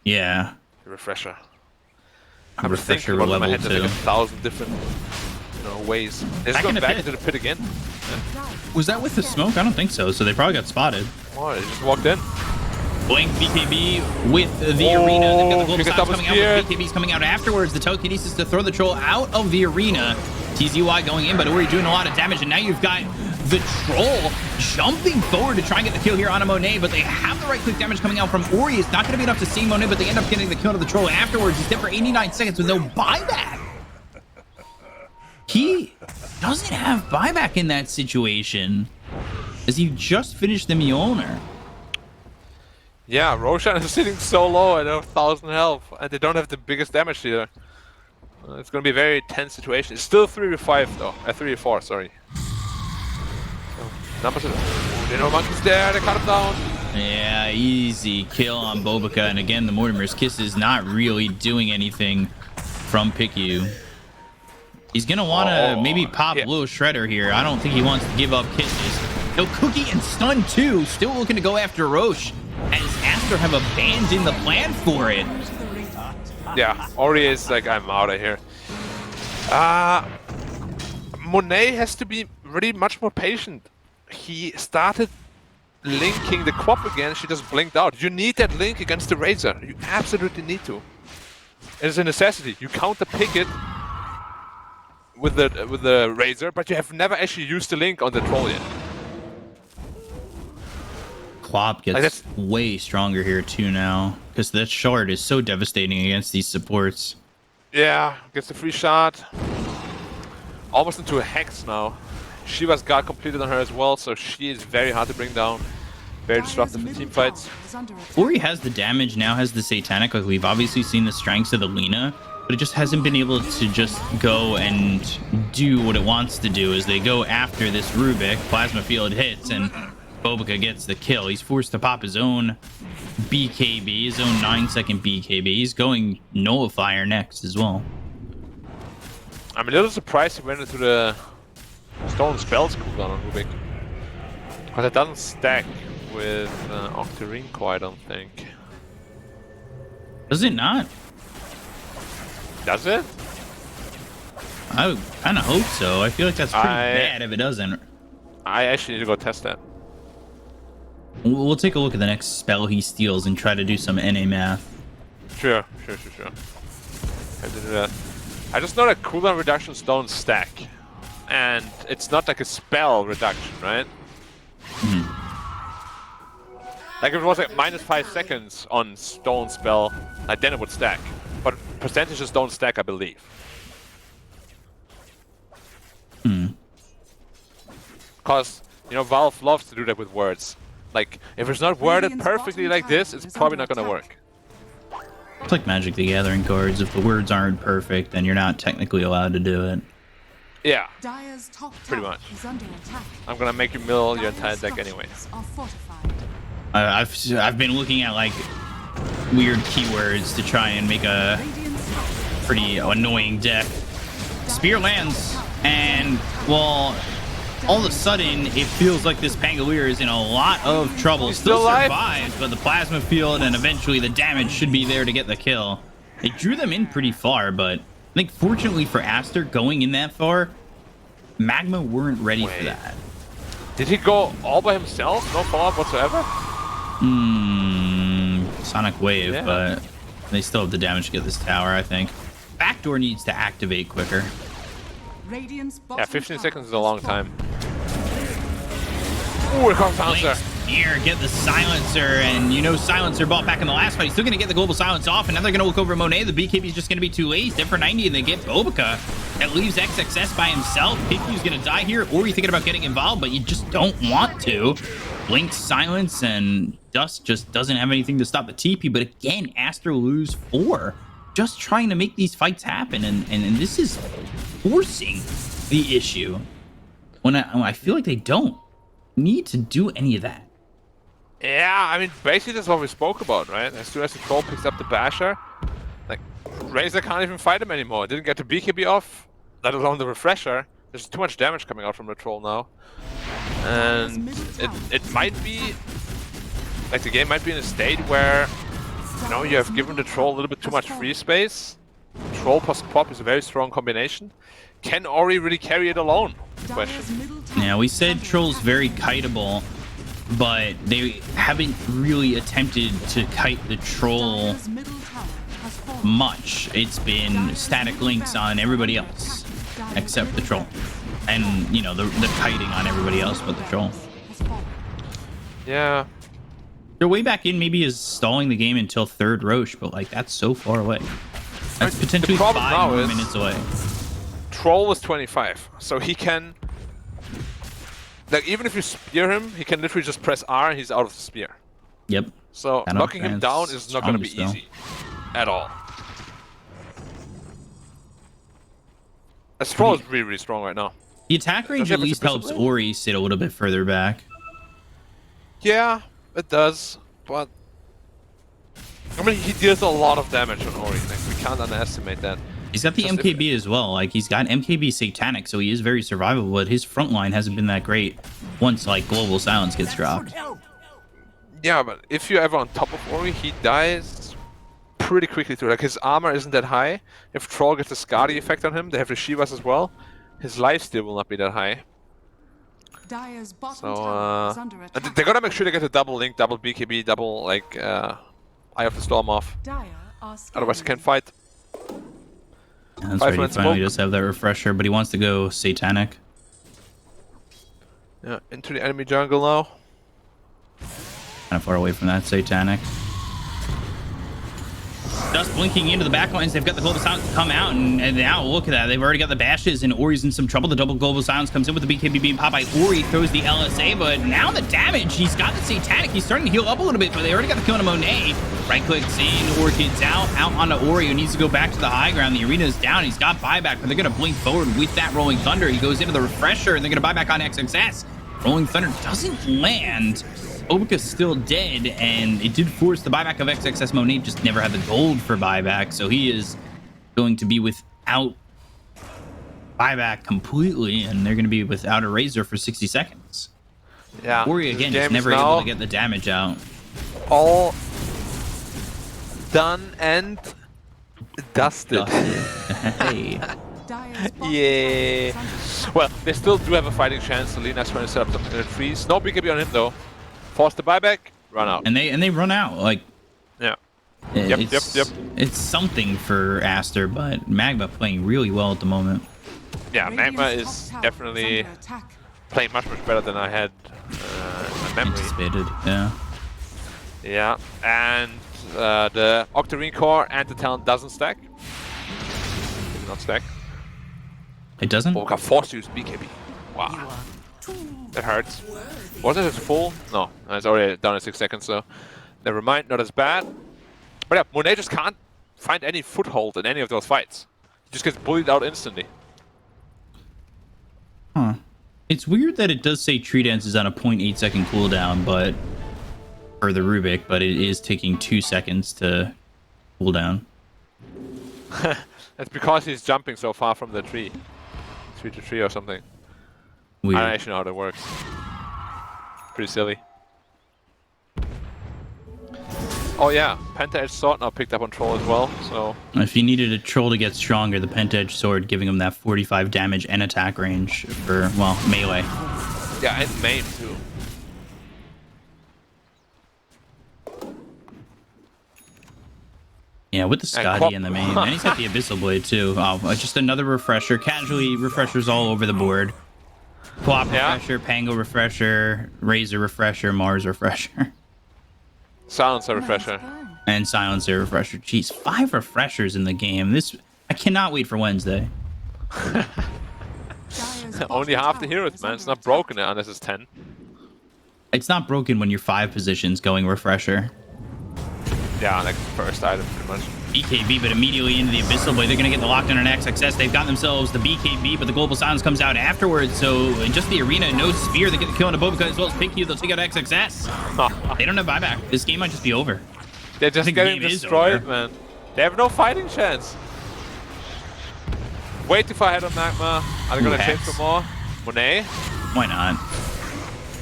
Yeah. the refresher. A refresher about level my head, there's 2. like 1,000 different ways. They're just Back in going the back pit. into the pit again. Was that with the smoke? I don't think so. So they probably got spotted. Oh, they just walked in. Blink BKB with the arena. They've got the global you get silence double coming out, speared. but BKB's coming out afterwards. The telekinesis to throw the troll out of the arena. TZY going in, but Ori doing a lot of damage, and now you've got the troll jumping forward to try and get the kill here on a Monet, but they have the right click damage coming out from Ori. It's not going to be enough to save Monet, but they end up getting the kill to the troll afterwards. He's dead for 89 seconds with no buyback. He doesn't have buyback in that situation, as he just finished the Mjolnir. Yeah, Roshan is sitting so low at 1,000 health, and they don't have the biggest damage here. It's going to be a very tense situation. It's still 3v5 though. 3v4, sorry. So, numbers are... You know, Monkey's there, they cut him down. Yeah, easy kill on Bobica, and again, the Mortimer's Kiss is not really doing anything from PickU. He's going to want to maybe pop a little Shredder here. I don't think he wants to give up kisses. No, Cookie and Stun too, still looking to go after Roche, as Aster have abandoned the plan for it. Yeah, Ori is like, I'm out of here. Monet has to be really much more patient. He started linking the Quap again, she just blinked out. You need that link against the Razor. You absolutely need to. It's a necessity. You counter pick it with the Razor, but you have never actually used the link on the troll yet. Quap gets way stronger here too now, because that shard is so devastating against these supports. Yeah, gets the free shot. Almost into a Hex now. Shiva's got completed on her as well, so she is very hard to bring down. Very disruptive for team fights. Ori has the damage, now has the Satanic. Like, we've obviously seen the strengths of the Lina, but it just hasn't been able to just go and do what it wants to do as they go after this Rubik. Plasma Field hits, and Bobica gets the kill. He's forced to pop his own BKB, his own 9-second BKB. He's going Nullifier next as well. I'm a little surprised he went into the Stone Spells cooldown on Rubik. Because it doesn't stack with Octarine quite, I don't think. Does it not? Does it? I kind of hope so. I feel like that's pretty bad if it doesn't. I actually need to go test that. We'll take a look at the next spell he steals and try to do some NA math. Sure. Have to do that. I just know that cooldown reductions don't stack. And it's not like a spell reduction, right? Like if it was like -5 seconds on Stone Spell, like then it would stack. But percentages don't stack, I believe. Because, you know, Valve loves to do that with words. Like, if it's not worded perfectly like this, it's probably not gonna work. It's like Magic the Gathering cards. If the words aren't perfect, then you're not technically allowed to do it. Yeah, Dire's top pretty tower much. is under attack. I'm gonna make you mill your entire Dire's deck anyways. structures are fortified. I've been looking at like weird keywords to try and make a Radiant's top pretty annoying deck. Spear lands, and well, all of a sudden it feels like this Pangolier is in a lot of trouble. Still alive? survives, but the plasma field and eventually the damage should be there to get the kill. They drew them in pretty far, but I think fortunately for Aster, going in that far, Magma weren't ready for that. Did he go all by himself? No follow-up whatsoever? Sonic Wave, Yeah. but they still have the damage to get this tower, I think. Backdoor needs to activate quicker. Radiant's Yeah, bottom 15 tower seconds is a has long fallen. time. Ooh, it comes Silencer. Here, get the Silencer, and you know Silencer bought back in the last fight. He's still going to get the Global Silence off, and now they're going to look over Monet. The BKB is just going to be too late. He's dead for 90, and they get Bobica. That leaves XXS by himself. PickU's going to die here, or you're thinking about getting involved, but you just don't want to. Blink, Silence, and Dust just doesn't have anything to stop the TP, but again, Aster lose 4. Just trying to make these fights happen, and this is forcing the issue when I feel like they don't need to do any of that. Yeah, I mean, basically that's what we spoke about, right? As soon as the troll picks up the Basher, like, Razor can't even fight him anymore. Didn't get the BKB off, let alone the Refresher. There's too much damage coming out from the troll now. And it might be... Like, the game might be in a state where, you know, you have given the troll a little bit too much free space. Troll plus pop is a very strong combination. Can Ori really carry it alone? Question. Yeah, we said troll's very kiteable, but they haven't really attempted to kite the troll much. It's been static links on everybody else except the troll, and you know, the kiting on everybody else but the troll. Yeah, Their way back in maybe is stalling the game until third Roche, but like that's so far away. That's potentially 5 more minutes away. Troll is 25, so he can, like, even if you spear him, he can literally just press R and he's out of the spear. Yep. So knocking him down is not going to be easy at all. Troll is really, really strong right now. The attack range at least helps Ori sit a little bit further back. Yeah, it does, but I mean, he deals a lot of damage on Ori. Like, we can't underestimate that. He's got the MKB as well. Like, he's got MKB Satanic, so he is very survivable, but his front line hasn't been that great once, like, Global Silence gets dropped. Yeah, but if you're ever on top of Ori, he dies pretty quickly too. Like, his armor isn't that high. If Troll gets a Skadi effect on him, they have the Shivas as well. His lifesteal will not be that high. So, they gotta make sure they get a double link, double BKB, double, like, Eye of the Storm off. Otherwise, they can't fight. Yeah, that's right, he finally does have that refresher, but he wants to go Satanic. Yeah, into the enemy jungle now. Kind of far away from that Satanic. Just blinking into the backlines. They've got the Global Silence to come out, and now look at that. They've already got the bashes, and Ori's in some trouble. The double Global Silence comes in with the BKB being popped by Ori, throws the LSA, but now the damage. He's got the Satanic. He's starting to heal up a little bit, but they already got the kill on Monet. Right clicks in, Orchid's out onto Ori, who needs to go back to the high ground. The arena's down. He's got buyback, but they're going to blink forward with that Rolling Thunder. He goes into the refresher, and they're going to buy back on XXS. Rolling Thunder doesn't land. Obica's still dead, and it did force the buyback of XXS. Monet just never had the gold for buyback, so he is going to be without buyback completely, and they're going to be without a Razor for 60 seconds. Yeah. Ori, again, just never able to get the damage out. All done and dusted. Hey. Yeah. Well, they still do have a fighting chance. Lena's trying to set up something in the trees. No BKB on him, though. Force the buyback, run out. And they run out. Like, yeah. It's something for Aster, but Magma playing really well at the moment. Yeah, Magma is definitely playing much better than I had in my memory. Anticipated, yeah. Yeah, and the Octarine Core and the Talent doesn't stack. It did not stack. It doesn't? OGA force use BKB. Wow. That hurts. Was it as full? No, it's already down in 6 seconds, so never mind, not as bad. But yeah, Monet just can't find any foothold in any of those fights. He just gets bullied out instantly. Huh. It's weird that it does say Tree Dance is on a 0.8 second cooldown, but for the Rubik, but it is taking 2 seconds to cool down. That's because he's jumping so far from the tree. Tree to tree or something. Weird. I don't actually know how that works. Pretty silly. Oh yeah, Penta-Edge Sword now picked up on Troll as well, so... If you needed a Troll to get stronger, the Penta-Edge Sword giving him that 45 damage and attack range for, well, melee. Yeah, and main too. Yeah, with the Skadi in the main. And he's got the Abyssal Blade too. Oh, just another refresher. Casually refreshers all over the board. Plop refresher, Pango refresher, Razor refresher, Mars refresher. Silencer refresher. And Silencer refresher. Jeez, 5 refreshers in the game. I cannot wait for Wednesday. Only half the heroes, man. It's not broken unless it's 10. It's not broken when you're 5 positions going refresher. Yeah, like first item pretty much. BKB, but immediately into the Abyssal Blade. They're going to get the lockdown on XXS. They've got themselves the BKB, but the Global Silence comes out afterwards. So just the arena, no spear. They get the kill on a Bobica as well as Pink. They'll take out XXS. They don't have buyback. This game might just be over. They're just getting destroyed, man. They have no fighting chance. Way too far ahead of Magma. Are they gonna change for more? Monet? Why not?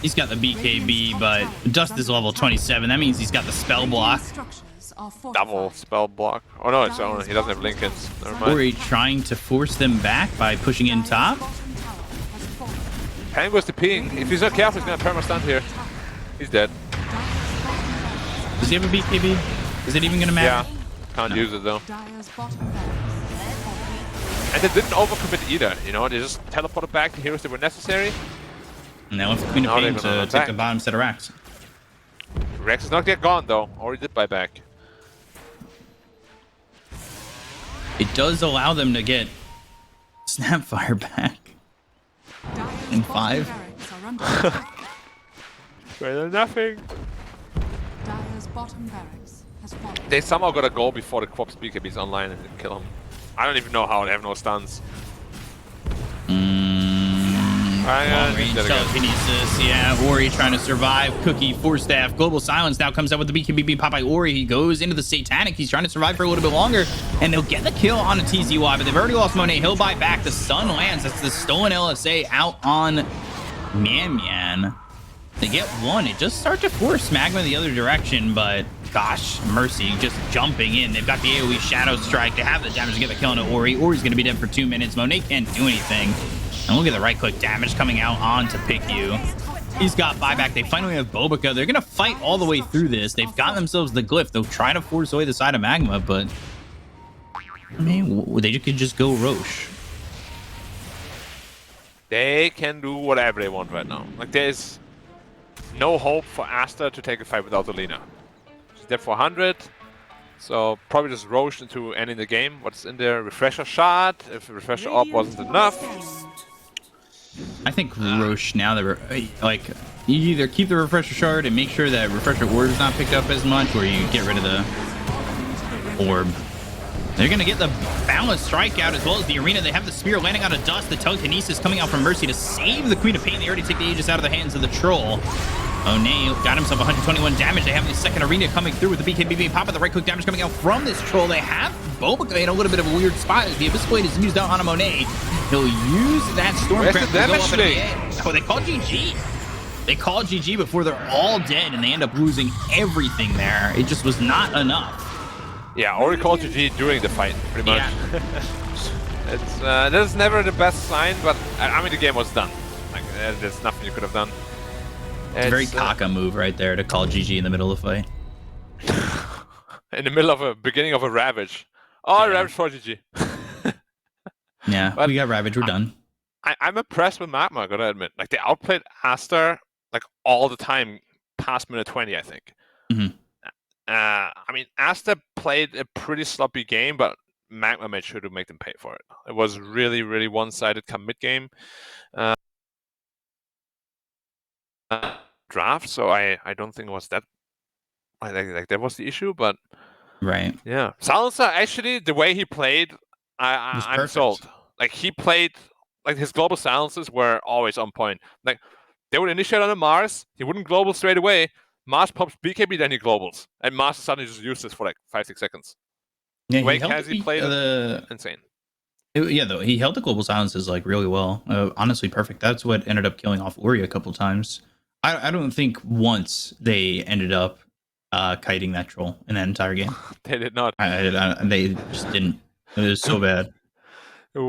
He's got the BKB, but Dust is level 27. That means he's got the spell block. Double spell block. Oh no, it's only he doesn't have Lincolns. Never mind. Ori trying to force them back by pushing in top. Pang goes to ping. If he's not careful, he's gonna perma-stun here. He's dead. Does he have a BKB? Is it even gonna matter? Yeah. Can't use it though. And they didn't overcommit either, you know, they just teleported back the heroes that were necessary. And they left the Queen of Pain to take the bottom set of racks. Rex is not yet gone though, already did buy back. It does allow them to get Snapfire back. In 5. Better than nothing. Dire's bottom barracks has fallen. They somehow got a goal before the Corpse BKB's online and didn't kill him. I don't even know how, they have no stuns. Long range telekinesis, yeah. Ori trying to survive. Cookie, Force Staff, Global Silence now comes out with the BKB pop by Ori. He goes into the Satanic. He's trying to survive for a little bit longer, and they'll get the kill on a TZY, but they've already lost Monet. He'll buy back. The stun lands. That's the stolen LSA out on Man. They get one. It just starts to force Magma the other direction, but gosh, Mercy just jumping in. They've got the AoE Shadow Strike. They have the damage to get the kill on Ori. Ori's going to be dead for 2 minutes. Monet can't do anything. And look at the right-click damage coming out on to pick you. He's got buyback. They finally have Bobica. They're going to fight all the way through this. They've got themselves the glyph. They'll try to force away the side of Magma, but I mean, they could just go Roche. They can do whatever they want right now. Like, there's no hope for Aster to take a fight without Alina. She's dead for 100. So probably just Roche into ending the game. What's in there? Refresher shot. If the refresher up wasn't enough. I think Roche now, like, you either keep the refresher shard and make sure that refresher orb is not picked up as much, or you get rid of the orb. They're going to get the balanced strike out as well as the arena. They have the spear landing out of Dust. The telekinesis coming out from Mercy to save the Queen of Pain. They already take the Aegis out of the hands of the troll. Monet got himself 121 damage. They have the second arena coming through with the BKB pop of the right click damage coming out from this troll. They have Bobica in a little bit of a weird spot as the Abyss Blade is used out on a Monet. He'll use that Stormcraft to go up in the end. Oh, they call GG. They call GG before they're all dead and they end up losing everything there. It just was not enough. Yeah, Ori called GG during the fight, pretty much. Yeah. It's that's never the best sign, but I mean the game was done. Like there's nothing you could have done. It's a very Kaka move right there to call GG in the middle of the fight. In the middle of a beginning of a Ravage. Oh, yeah. Ravage for GG. Yeah, but we got Ravage. We're done. I'm impressed with Magma, I gotta admit. Like they outplayed Aster like all the time past minute 20, I think. Mm-hmm. I mean, Aster played a pretty sloppy game, but Magma made sure to make them pay for it. It was really, really one-sided come mid-game draft, so I don't think it was that. Like that was the issue, but right. Yeah, Silencer actually the way he played, I'm sold. Like he played like his global silences were always on point. Like they would initiate on a Mars, he wouldn't global straight away. Mars pops BKB, then he globals. And Mars suddenly just used this for like 5-6 seconds. Yeah, the way Kazi played insane. Though he held the global silences like really well. Honestly, perfect. That's what ended up killing off Ori a couple times. I don't think once they ended up kiting that troll in that entire game. They did not. They just didn't. It was so bad.